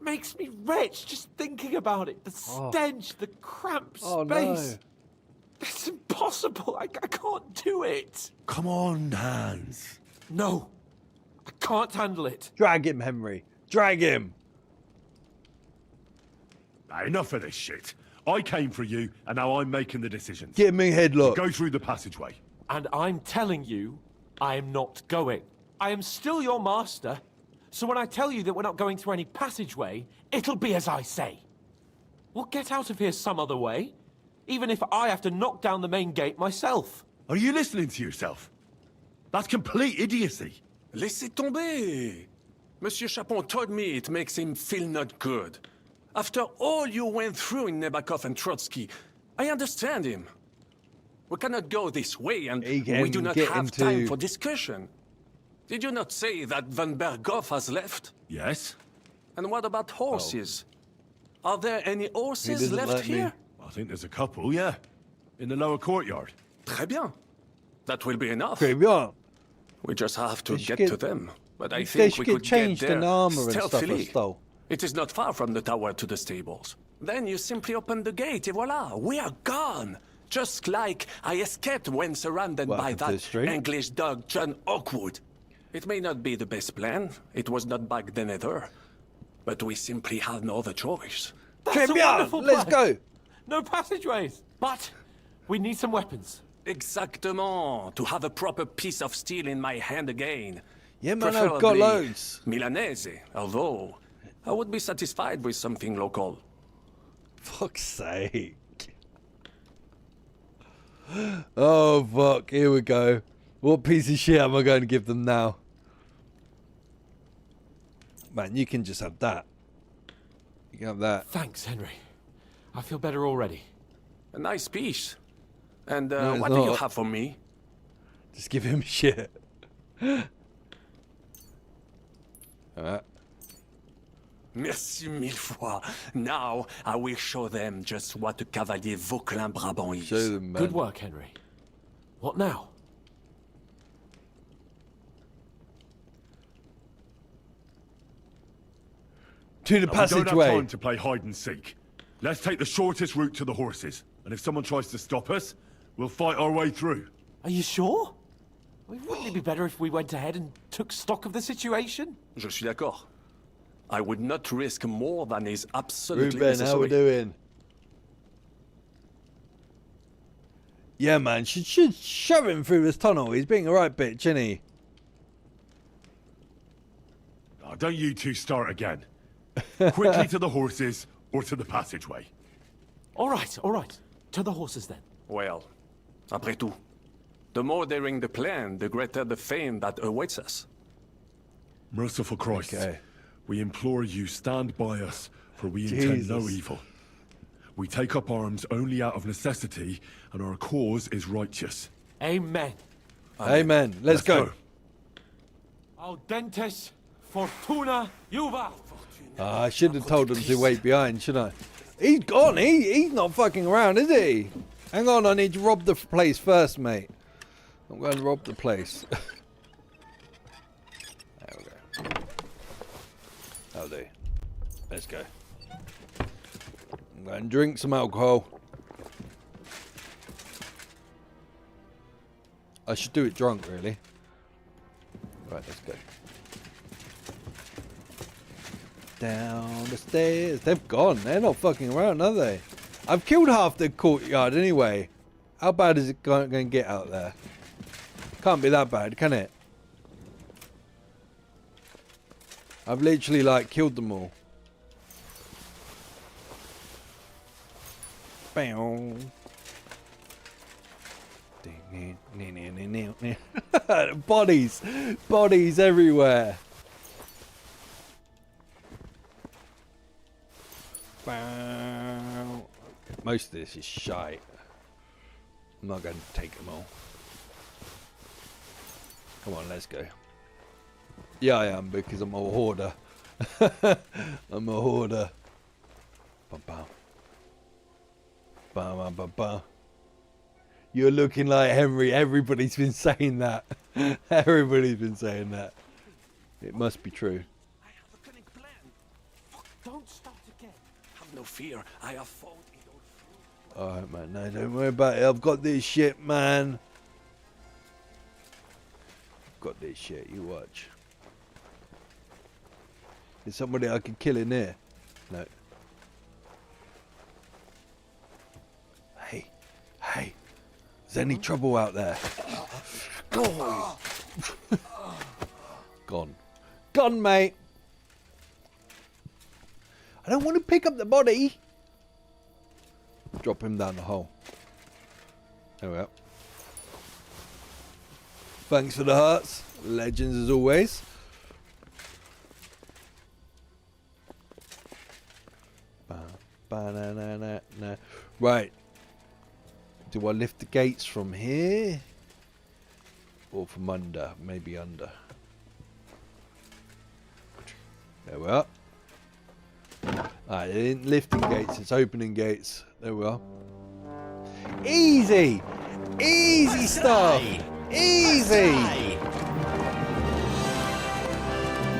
makes me rich just thinking about it. The stench, the cramped space. No. It's impossible. I can't do it. Come on, Hans. No, I can't handle it. Drag him, Henry. Drag him. Enough of this shit. I came for you, and now I'm making the decisions. Give me headlock. Go through the passageway. And I'm telling you, I am not going. I am still your master. So when I tell you that we're not going through any passageway, it'll be as I say. We'll get out of here some other way, even if I have to knock down the main gate myself. Are you listening to yourself? That's complete idiocy. Laissez tomber. Monsieur Chapon told me it makes him feel not good. After all you went through in Nebakov and Trotsky, I understand him. We cannot go this way, and we do not have time for discussion. Did you not say that Van Berghoff has left? Yes. And what about horses? Are there any horses left here? I think there's a couple, yeah. In the lower courtyard. Très bien. That will be enough. Très bien. We just have to get to them. But I they think should we could changed get there in armor and stealthily. stuff. It is not far from the tower to the stables. Then you simply open the gate, et voila, we are gone. Just like I escaped when surrounded by that English dog John Oakwood. It may not be the best plan. It was not back then either. But we simply had no other choice. That's a wonderful plan. Let's go. No passageways. But we need some weapons. Exactement. To have a proper piece of steel in my hand again. Yeah, man, I've got loads. Milanese, although I would be satisfied with something local. Fuck's sake. Oh, fuck. Here we go. What piece of shit am I going to give them now? Man, you can just have that. You can have that. Thanks, Henry. I feel better already. A nice piece. And No, what do you have for me? Just give him shit. Alright. Merci mille fois. Now I will show them just what a Cavalier Vauquelin Brabant is. Show them, man. Good work, Henry. What now? To the passageway. We don't have time to play hide and seek. Let's take the shortest route to the horses. And if someone tries to stop us, we'll fight our way through. Are you sure? Wouldn't it be better if we went ahead and took stock of the situation? Je suis d'accord. I would not risk more than is absolutely Ruben, necessary. how we doing? Yeah, man, should shove him through this tunnel. He's being a right bitch, isn't he? Oh, don't you two start again. Quickly to the horses or to the passageway. All right. To the horses then. Well, après tout, the more daring the plan, the greater the fame that awaits us. Merciful Christ, we implore you, stand by us, for we intend no evil. We take up arms only out of necessity, and our cause is righteous. Amen. Amen. Let's go. Audentes fortuna juva. I should have told him to wait behind, shouldn't I? He's gone. He's not fucking around, is he? Hang on, I need to rob the place first, mate. I'm going to rob the place. There we go. That'll do. Let's go. I'm going to drink some alcohol. I should do it drunk, really. Right, let's go. Down the stairs. They've gone. They're not fucking around, are they? I've killed half the courtyard anyway. How bad is it going to get out there? Can't be that bad, can it? I've literally, like, killed them all. Bam. Bodies. Bodies everywhere. Most of this is shite. I'm not going to take them all. Come on, let's go. Yeah, I am, because I'm a hoarder. I'm a hoarder. Bum, bum. Bum, bum, bum, bum. You're looking like Henry. Everybody's been saying that. Everybody's been saying that. It must be true. no fear. I have fought. Alright, man. No, don't worry about it. I've got this shit, man. Got this shit. You watch. Is somebody I can kill in there? No. Hey. Hey. Is there any trouble out there? Oh. Gone. Gone, mate. I don't want to pick up the body. Drop him down the hole. There we go. Thanks for the hearts. Legends as always. Right. Do I lift the gates from here? Or from under? Maybe under. There we are. Alright, it ain't lifting gates, it's opening gates. There we are. Easy! Easy stuff! Easy!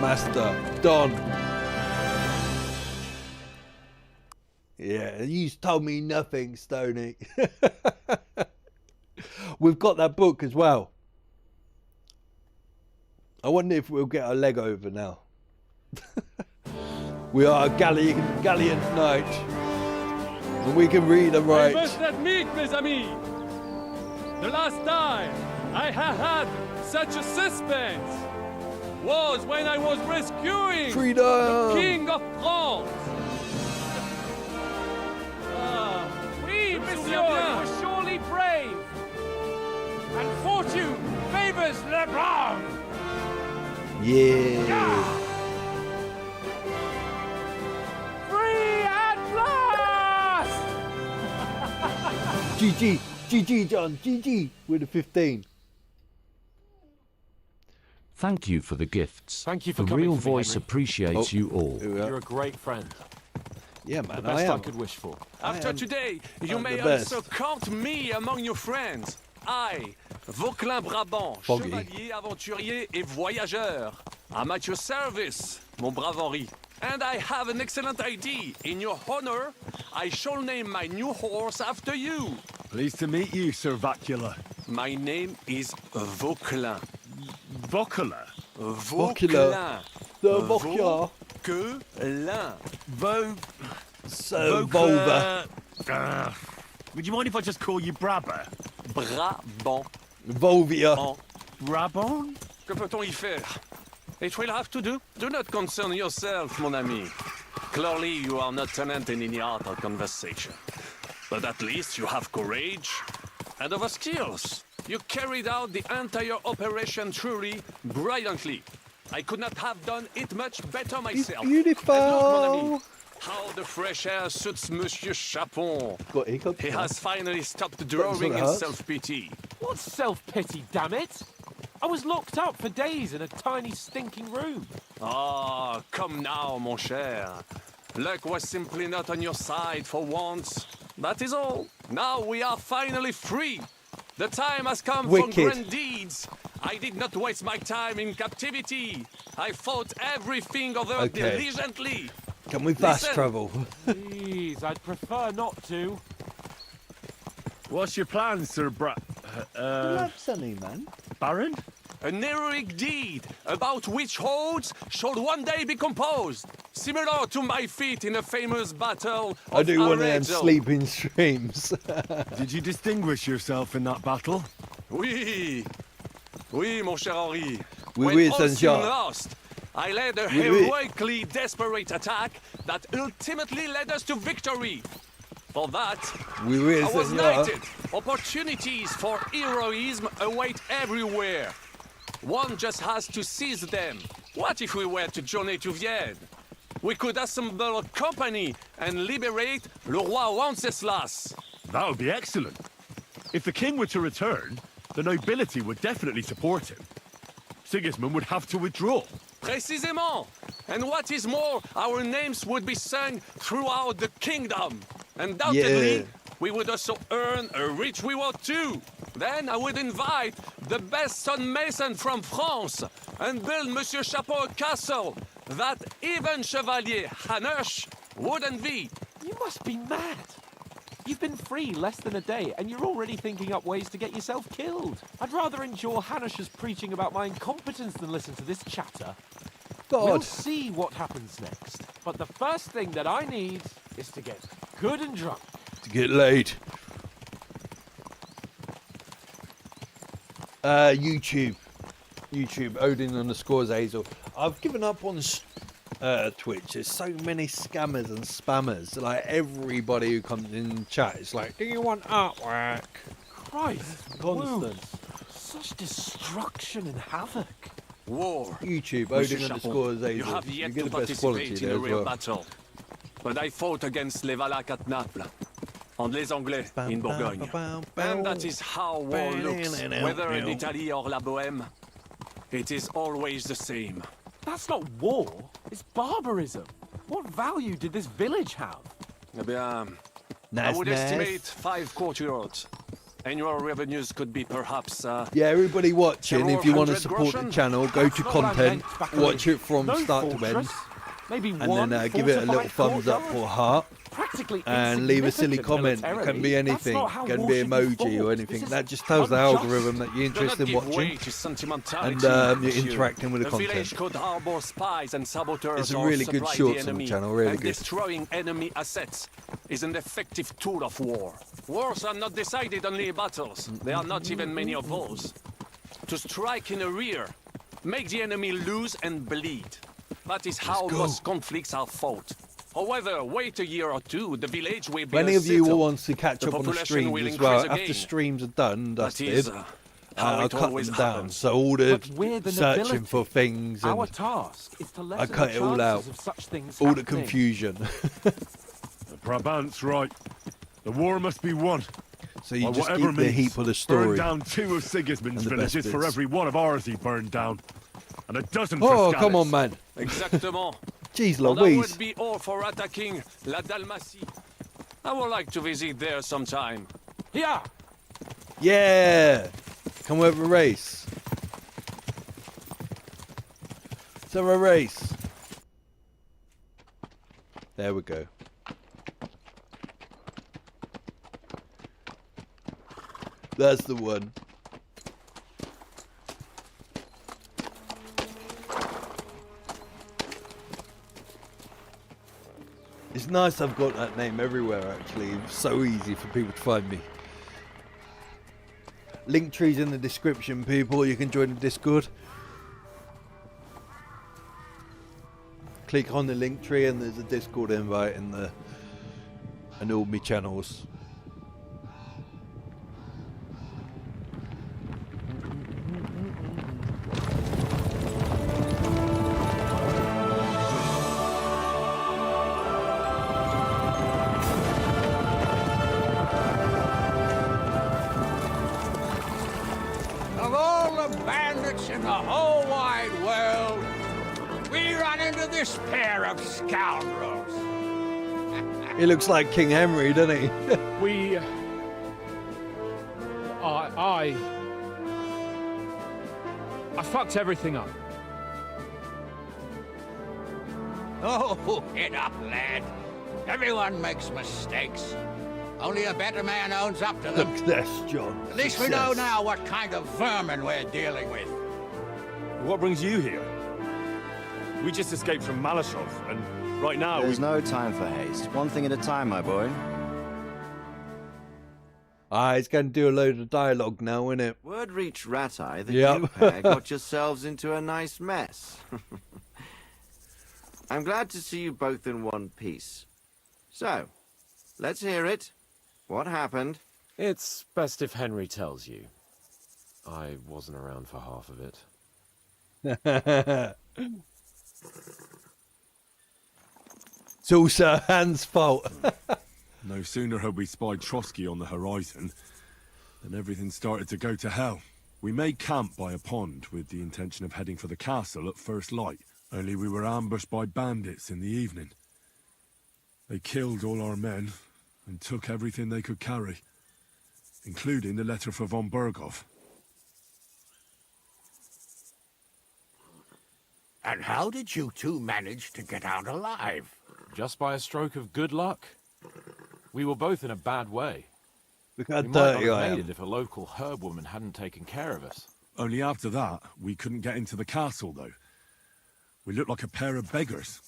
Master, done. Yeah, you told me nothing, Stoney. We've got that book as well. I wonder if we'll get our leg over now. We are a gallant knight. And we can read and write. I must admit, mes amis, the last time I had such a suspense was when I was rescuing the King of France. Oui, monsieur, you were surely brave. And fortune favors Le Brave. Yeah. Free at last! GG, GG, John, GG with a 15. Thank you for the gifts. Thank you for the coming real for me, voice Henry. appreciates you all. You're a great friend. Yeah, man, The best I could wish for. After today, you I'm may the best. also count me among your friends. I, Vauquelin Brabant, Foggy. chevalier, aventurier et voyageur. I'm at your service, mon brave Henri. And I have an excellent idea. In your honor, I shall name my new horse after you. Pleased to meet you, Sir Vacula. My name is Vauquelin. Vauquelin? Vauquelin. The Vauquelin. Vauquelin. So vulva. Would you mind if I just call you Brabber? Brabant. Volvia. Brabant? Que peut-on y faire? It will have to do. Do not concern yourself, mon ami. Clearly, you are not talent in any art or conversation. But at least you have courage and other skills. You carried out the entire operation truly brilliantly. I could not have done it much better myself. Beautiful. And look, mon ami, how the fresh air suits Monsieur Chapon. Got hiccups. He has finally stopped That's drawing what in hurts. self-pity. What self-pity, damn it? I was locked up for days in a tiny stinking room. Ah, come now, mon cher. Luck was simply not on your side for once. That is all. Now we are finally free. The time has come Wicked. for grand deeds. I did not waste my time in captivity. I fought everything over Okay. diligently. Can we fast Listen. travel? Please, I'd prefer not to. What's your plan, Sir Sunny, man. Baron? An heroic deed about which odes shall one day be composed, similar to my feat in a famous battle of I do one of them Arezzo. sleeping streams. Did you distinguish yourself in that battle? Oui. Oui, mon cher Henri. Oui, When oui, all Saint-Jean. seemed lost, I led a Oui, oui. heroically desperate attack that ultimately led us to victory. For that, Oui, oui, I was Saint-Jean. knighted. Opportunities for heroism await everywhere. One just has to seize them. What if we were to journey to Vienne? We could assemble a company and liberate Le Roi Wenceslas. That would be excellent. If the king were to return, the nobility would definitely support him. Sigismund would have to withdraw. Précisément. And what is more, our names would be sung throughout the kingdom. Undoubtedly, Yeah. we would also earn a rich reward too. Then I would invite the best stonemason from France and build Monsieur Chapeau a castle that even Chevalier Hanush would envy. You must be mad. You've been free less than a day, and you're already thinking up ways to get yourself killed. I'd rather endure Hanish's preaching about my incompetence than listen to this chatter. God. We'll see what happens next. But the first thing that I need is to get good and drunk. To get laid. YouTube, Odin_Hazel. I've given up on Twitch. There's so many scammers and spammers. Like everybody who comes in chat is like, "Do you want artwork?" Christ, Constant. Such destruction and havoc. War. YouTube, Odin_Hazel. You have You yet get to the best quality participate in there a as real well. battle. But I fought against les Valaques at Naples. And les Anglais in Bourgogne. And that is how war looks, whether in Italy or La Bohème. It is always the same. That's not war. It's barbarism. What value did this village have? Eh bien, Nice, I would nice. estimate 5 courtyards. Annual revenues could be perhaps... Yeah, everybody watching, if you want to 100 support the groschen? channel, go to That's not what I content, meant back watch then. it from No start to fortress. end, Maybe and one then give it a little fortified thumbs up courtyard. or heart, Practically and leave a silly insignificant comment. It can militarily. be That's anything, not how it can war be should be emoji fought. or anything. This is That just tells the unjust. algorithm that you're Do not interested in give way watching, to sentimentality, and you're monsieur. interacting with the The content. village could harbor spies and saboteurs It's a or really good supply shorts the on the enemy, channel, really and good. destroying enemy assets is an effective tool of war. Wars are not decided only battles. There are not even many of those. To strike in the rear, make the enemy lose and bleed. That is how go. most conflicts are fought. However, wait a year or two, the village will be Many a of you will citadel. want to catch The up on the population will streams as well. increase After again. streams are done and That dusted, is how I'll it cut always them down. happens. So all the But we're the searching nobility. for things Our and task is to I lessen cut the it all chances out. of such things All the happening. confusion. The Brabant's right. The war must be won. So you By just whatever keep the means, heap of the burn story. down 2 of Sigismund's and the best villages for bits. every one of ours he burned down. And a dozen for Oh, Scalise. come on, man. Exactement. Jeez And I Louise. would be all for attacking La Dalmatie. I would like to visit there sometime. Yeah. Yeah. Can we have a race? Let's have a race. There we go. That's the one. It's nice I've got that name everywhere, actually. It's so easy for people to find me. Link tree's in the description, people. You can join the Discord. Click on the link tree and there's a Discord invite and all my channels. Of all the bandits in the whole wide world, we run into this pair of scoundrels. He looks like King Henry, doesn't he? I fucked everything up. Oh, get up, lad. Everyone makes mistakes. Only a better man owns up to them. Success, John. At least we know now what kind of vermin we're dealing with. What brings you here? We just escaped from Malashov, and right now There's no time for haste. One thing at a time, my boy. He's going to do a load of dialogue now, isn't it? Word reached Rat-Eye that Yep. you pair got yourselves into a nice mess. I'm glad to see you both in one piece. So, let's hear it. What happened? It's best if Henry tells you. I wasn't around for half of it. It's all Sir Hans' fault. no sooner had we spied Trotsky on the horizon than everything started to go to hell. We made camp by a pond with the intention of heading for the castle at first light, only we were ambushed by bandits in the evening. They killed all our men and took everything they could carry, including the letter for von Berghoff. And how did you two manage to get out alive? Just by a stroke of good luck. We were both in a bad way. Look how We might not dirty have I made am. it if a local herb woman hadn't taken care of us. Only after that, we couldn't get into the castle, though. We looked like a pair of beggars.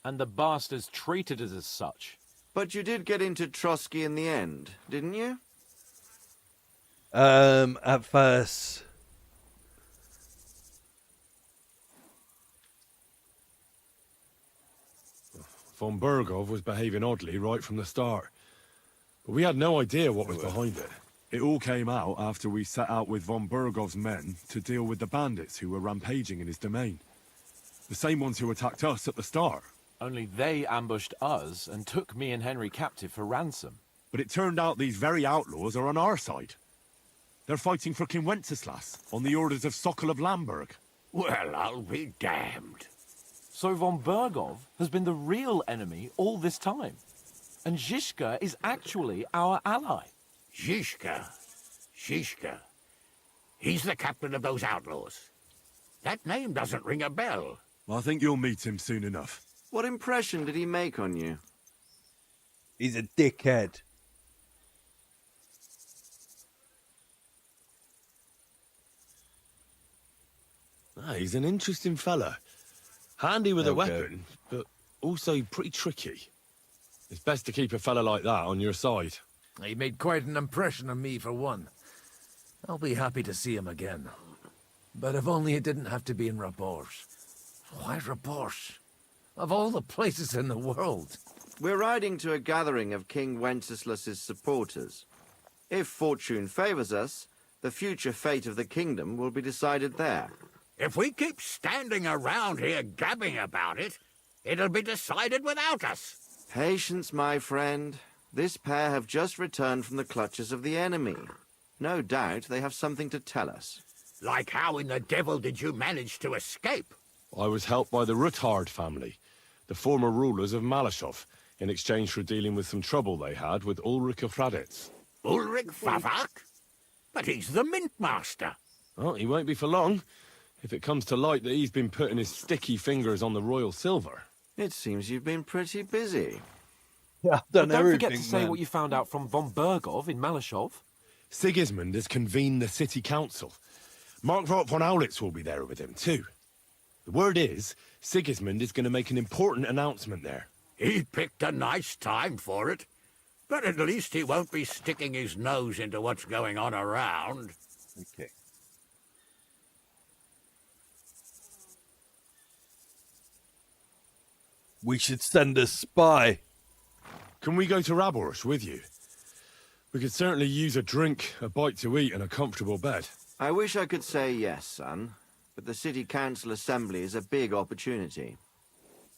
And the bastards treated us as such. But you did get into Trotsky in the end, didn't you? At first. Von Bergov was behaving oddly right from the start. But we had no idea what was behind it. It all came out after we set out with Von Bergov's men to deal with the bandits who were rampaging in his domain. The same ones who attacked us at the start. Only they ambushed us and took me and Henry captive for ransom. But it turned out these very outlaws are on our side. They're fighting for King Wenceslas on the orders of Sokol of Lamberg. Well, I'll be damned. So Von Bergov has been the real enemy all this time. And Zizka is actually our ally. Zizka. He's the captain of those outlaws. That name doesn't ring a bell. I think you'll meet him soon enough. What impression did he make on you? He's a dickhead. He's an interesting fella. Handy with a weapon, but also pretty tricky. It's best to keep a fella like that on your side. He made quite an impression on me, for one. I'll be happy to see him again. But if only it didn't have to be in Rabosh. Why Rabosh? Of all the places in the world. We're riding to a gathering of King Wenceslas's supporters. If fortune favors us, the future fate of the kingdom will be decided there. If we keep standing around here gabbing about it, it'll be decided without us. Patience, my friend. This pair have just returned from the clutches of the enemy. No doubt they have something to tell us. Like how in the devil did you manage to escape? I was helped by the Ruthard family, the former rulers of Malashov, in exchange for dealing with some trouble they had with Ulrich of Raditz. Ulrich Favak? But he's the mint master. Well, he won't be for long, if it comes to light that he's been putting his sticky fingers on the royal silver. It seems you've been pretty busy. Yeah, But don't forget to say what you found out from Von Bergov in Malashov. Sigismund has convened the city council. Markvart von Aulitz will be there with him, too. The word is, Sigismund is going to make an important announcement there. He picked a nice time for it. But at least he won't be sticking his nose into what's going on around. Okay. We should send a spy. Can we go to Raborsh with you? We could certainly use a drink, a bite to eat, and a comfortable bed. I wish I could say yes, son, but the city council assembly is a big opportunity.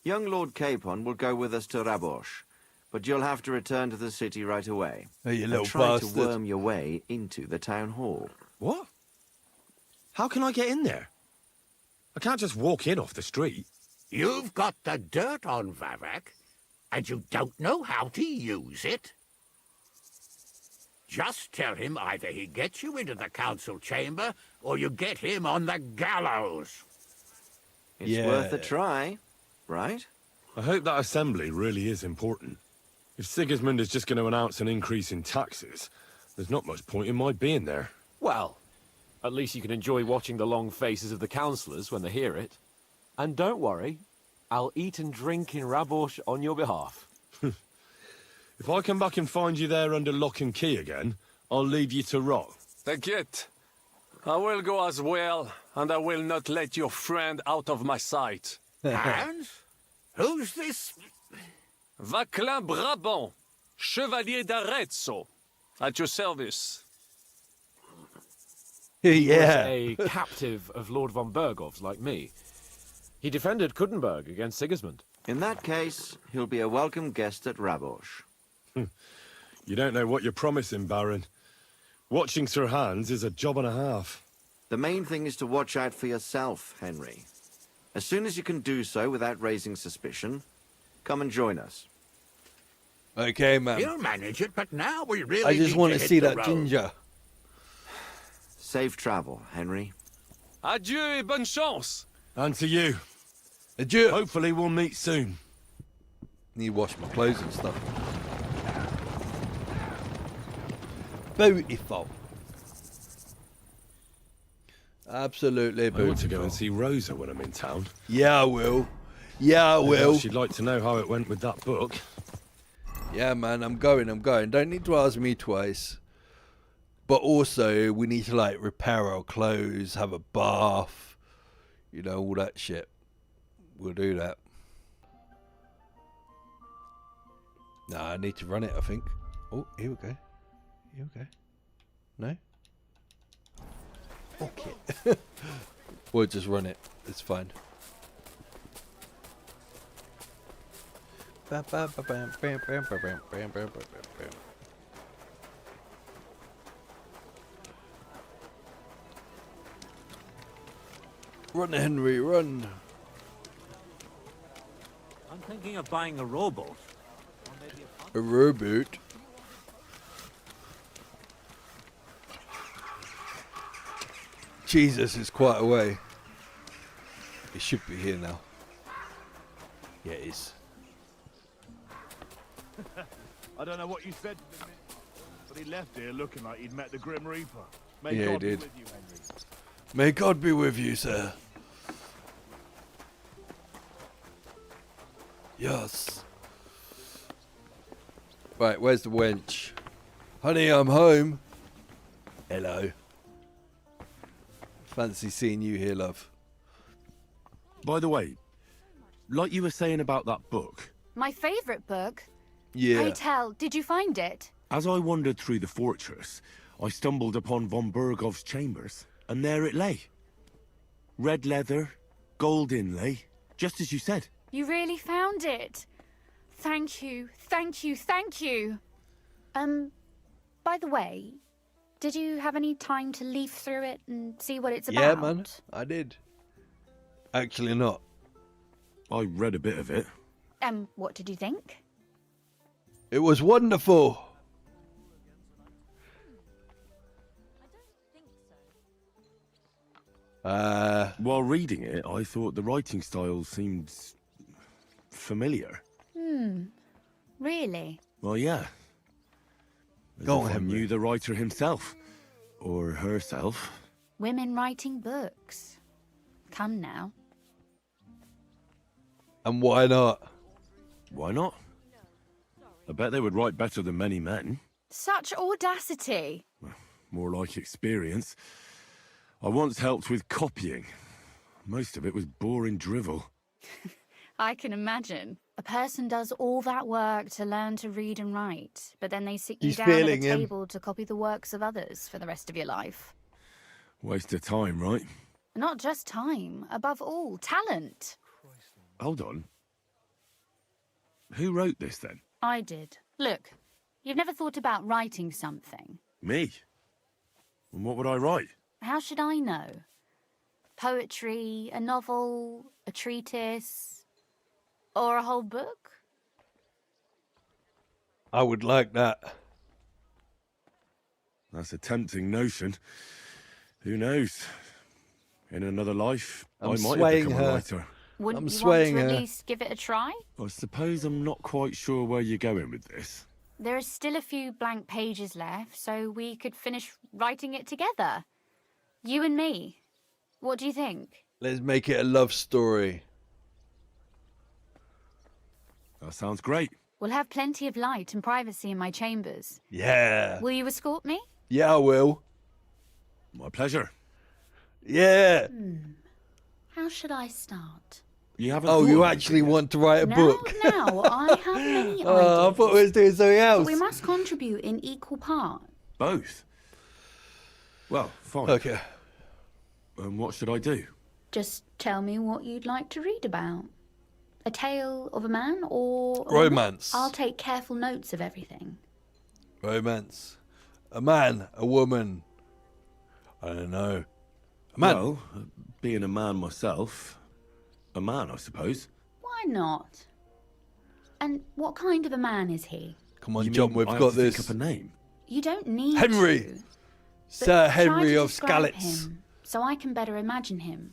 Young Lord Capon will go with us to Raborsh, but you'll have to return to the city right away. Oh, you and little try bastard. to worm your way into the town hall. What? How can I get in there? I can't just walk in off the street. You've got the dirt on Vavak, and you don't know how to use it? Just tell him either he gets you into the council chamber, or you get him on the gallows. It's worth a try, right? I hope that assembly really is important. If Sigismund is just going to announce an increase in taxes, there's not much point in my being there. Well, at least you can enjoy watching the long faces of the councillors when they hear it. And don't worry, I'll eat and drink in Raborsh on your behalf. If I come back and find you there under lock and key again, I'll leave you to rot. T'inquiète. I will go as well, and I will not let your friend out of my sight. Hans? Who's this? Vaclin Brabant, Chevalier d'Arezzo, at your service. He was a captive of Lord von Bergov's, like me. He defended Kuttenberg against Sigismund. In that case, he'll be a welcome guest at Raborsh. You don't know what you're promising, Baron. Watching Sir Hans is a job and a half. The main thing is to watch out for yourself, Henry. As soon as you can do so without raising suspicion, come and join us. Okay, man. He'll manage it, but now we really I just need want to hit see the that road. ginger. Safe travel, Henry. Adieu et bonne chance. And to you. Adieu. Hopefully we'll meet soon. Need to wash my clothes and stuff. Beautiful. Absolutely I beautiful. want to go and see Rosa when I'm in town. Yeah, I will. Yeah, I will. She'd like to know how it went with that book. Yeah, man, I'm going. Don't need to ask me twice. But also, we need to, like, repair our clothes, have a bath, you know, all that shit. We'll do that. Nah, I need to run it, I think. Oh, here we go. Here we go. No? Okay. We'll just run it. It's fine. Run, Henry, run. I'm thinking of buying a rowboat. A rowboat? Jesus, it's quite a way. It should be here now. Yeah, it is. I don't know what you said to him, but he left here looking like he'd met the Grim Reaper. May Yeah, God he did. be with you, Henry. May God be with you, sir. Yes. Right, where's the wench? Honey, I'm home. Hello. Fancy seeing you here, love. By the way, like you were saying about that book, My favourite book? Yeah. Pray tell, did you find it? as I wandered through the fortress, I stumbled upon von Burgov's chambers, and there it lay. Red leather, gold inlay, just as you said. You really found it? Thank you, thank you, thank you. By the way, did you have any time to leaf through it and see what it's about? Yeah, man, I did. Actually not. I read a bit of it. What did you think? It was wonderful. While reading it, I thought the writing style seemed familiar. Really? Well, yeah. As Go if on, I Henry. knew the writer himself. Or herself. Women writing books. Come now. And why not? Why not? I bet they would write better than many men. Such audacity. More like experience. I once helped with copying. Most of it was boring drivel. I can imagine. A person does all that work to learn to read and write, but then they sit you He's down at a feeling him. table to copy the works of others for the rest of your life. Waste of time, right? Not just time, above all, talent. Hold on. Who wrote this then? I did. Look, you've never thought about writing something. Me? And what would I write? How should I know? Poetry, a novel, a treatise, or a whole book? I would like that. That's a tempting notion. Who knows? In another life, I'm I might have swaying become a her. writer. Wouldn't I'm you want swaying to at her. least give it a try? I suppose I'm not quite sure where you're going with this. There are still a few blank pages left, so we could finish writing it together. You and me. What do you think? Let's make it a love story. That sounds great. We'll have plenty of light and privacy in my chambers. Yeah. Will you escort me? Yeah, I will. My pleasure. Yeah. How should I start? You haven't Oh, thought you of actually anything want to write a book? Now, I have many ideas. Oh, I thought we was doing something But else. we must contribute in equal parts. yet? Both? Well, fine. Okay. And what should I do? Just tell me what you'd like to read about. A tale of a man or... a Romance. woman? I'll take careful notes of everything. Romance. A man, a woman. I don't know. A man. Well, being a man myself, a man, I suppose. Why not? And what kind of a man is he? Come on, You John, mean we've I have got to think this. up a name? You don't need Henry. to. Sir But Henry try to of describe Skalitz. him, so I can better imagine him.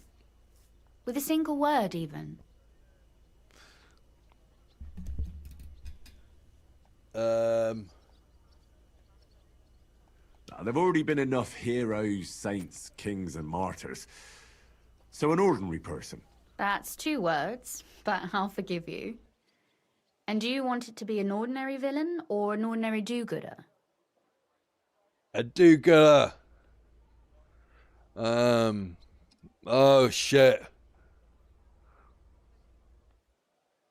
With a single word, even. Now, there've already been enough heroes, saints, kings, and martyrs. So an ordinary person. That's 2 words, but I'll forgive you. And do you want it to be an ordinary villain or an ordinary do-gooder? A do-gooder. Oh shit.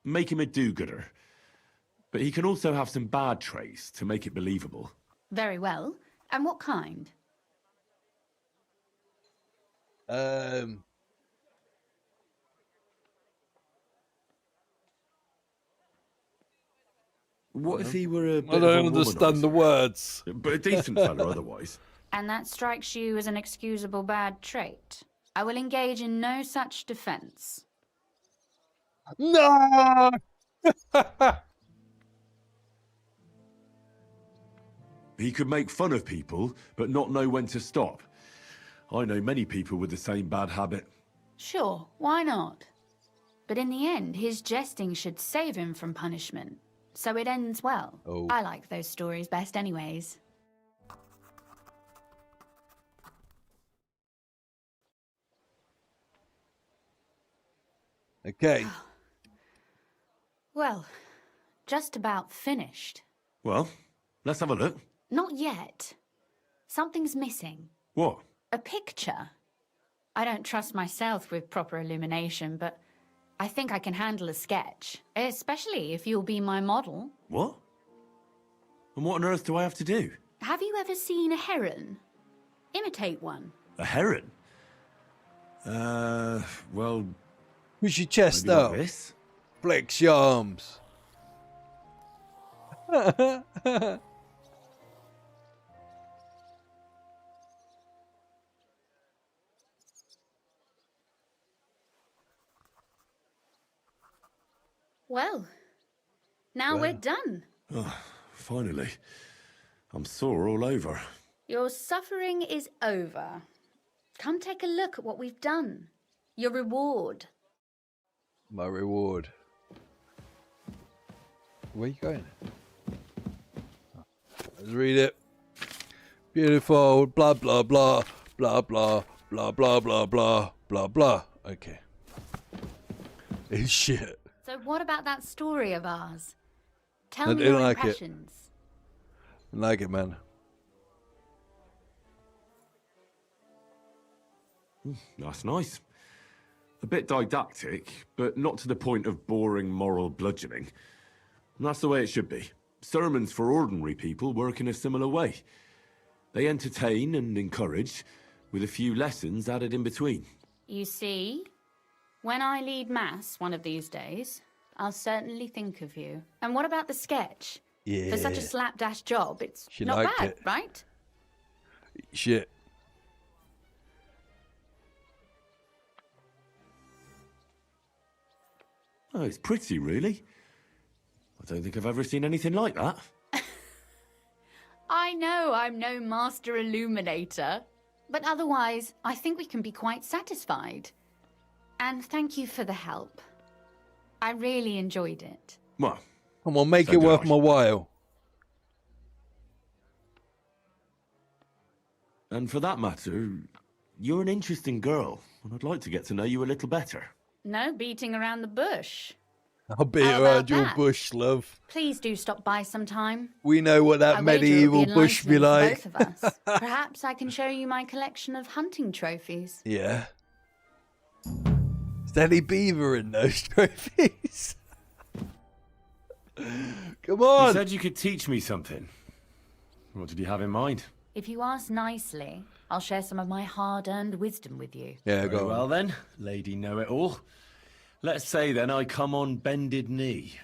Make him a do-gooder. But he can also have some bad traits to make it believable. Very well. And what kind? What if he were a bit I of a don't understand the words. But a decent fella otherwise. And that strikes you as an excusable bad trait? I will engage in no such defense. No! He could make fun of people, but not know when to stop. I know many people with the same bad habit. Sure, why not? But in the end, his jesting should save him from punishment. So it ends well. Oh. I like those stories best anyways. Okay. Well, just about finished. Well, let's have a look. Not yet. Something's missing. What? A picture. I don't trust myself with proper illumination, but I think I can handle a sketch. Especially if you'll be my model. What? And what on earth do I have to do? Have you ever seen a heron? Imitate one. A heron? Well... Push your chest maybe like out. this? Flex your arms. Well, now we're done. Oh, finally. I'm sore all over. Your suffering is over. Come take a look at what we've done. Your reward. My reward. Where you going? Let's read it. Beautiful. Blah blah blah blah blah blah blah blah blah blah blah. Okay. It's shit. So what about that story of ours? Tell I me didn't your like it. impressions. I like it, man. That's nice. A bit didactic, but not to the point of boring moral bludgeoning. And that's the way it should be. Sermons for ordinary people work in a similar way. They entertain and encourage, with a few lessons added in between. You see, when I lead mass one of these days, I'll certainly think of you. And what about the sketch? Yeah. For such a slapdash job, it's She not liked bad, it. right? Shit. Oh, it's pretty, really. I don't think I've ever seen anything like that. I know I'm no master illuminator, but otherwise, I think we can be quite satisfied. And thank you for the help. I really enjoyed it. Well, come on, make so it did worth I. my while. And for that matter, you're an interesting girl, and I'd like to get to know you a little better. No beating around the bush. I'll beat How around about your that? bush, love. Please do stop by sometime. We know what that I wager medieval it'll be bush be enlightening like. for both of us. Perhaps I can show you my collection of hunting trophies. Yeah. Is there any beaver in those trophies? Come on. You said you could teach me something. What did you have in mind? If you ask nicely, I'll share some of my hard-earned wisdom with you. Yeah, Very go on. well then, lady know-it-all. Let's say then I come on bended knee.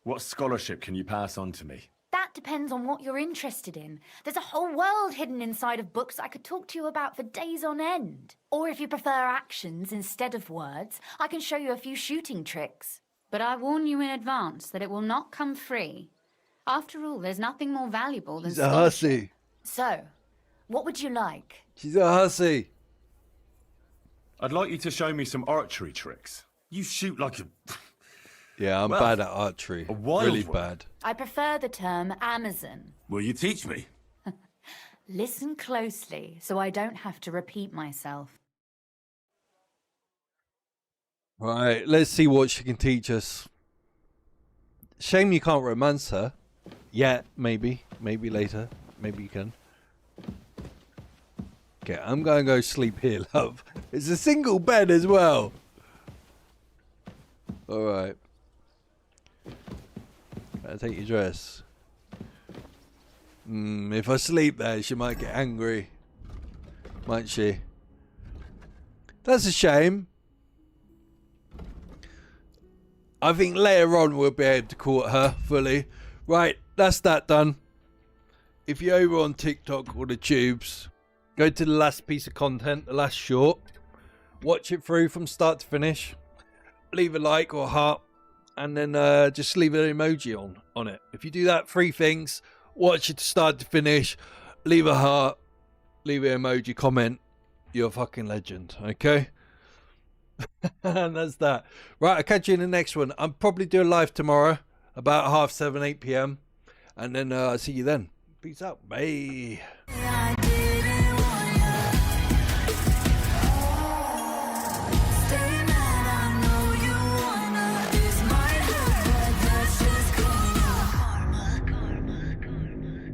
What scholarship can you pass on to me? That depends on what you're interested in. There's a whole world hidden inside of books I could talk to you about for days on end. Or if you prefer actions instead of words, I can show you a few shooting tricks. But I warn you in advance that it will not come free. After all, there's nothing more valuable than She's a scholarship. hussy. So, what would you like? She's a hussy. I'd like you to show me some archery tricks. You shoot like a... Yeah, I'm Well, bad at archery. a wild Really one. bad. I prefer the term Amazon. Will you teach me? Listen closely so I don't have to repeat myself. Right, let's see what she can teach us. Shame you can't romance her. Yeah, maybe. Maybe later. Maybe you can. Okay, I'm going to go sleep here, love. It's a single bed as well. Alright. I'll take your dress. If I sleep there, she might get angry. Might she? That's a shame. I think later on we'll be able to court her fully. Right, that's that done. If you're over on TikTok or the tubes, go to the last piece of content, the last short. Watch it through from start to finish. Leave a like or a heart. And then just leave an emoji on it. If you do that, 3 things. Watch it to start to finish. Leave a heart. Leave an emoji, comment. You're a fucking legend, okay? And that's that. Right, I'll catch you in the next one. I'll probably do a live tomorrow. About 7:30, 8 p.m. And then I'll see you then. Peace out. Bye.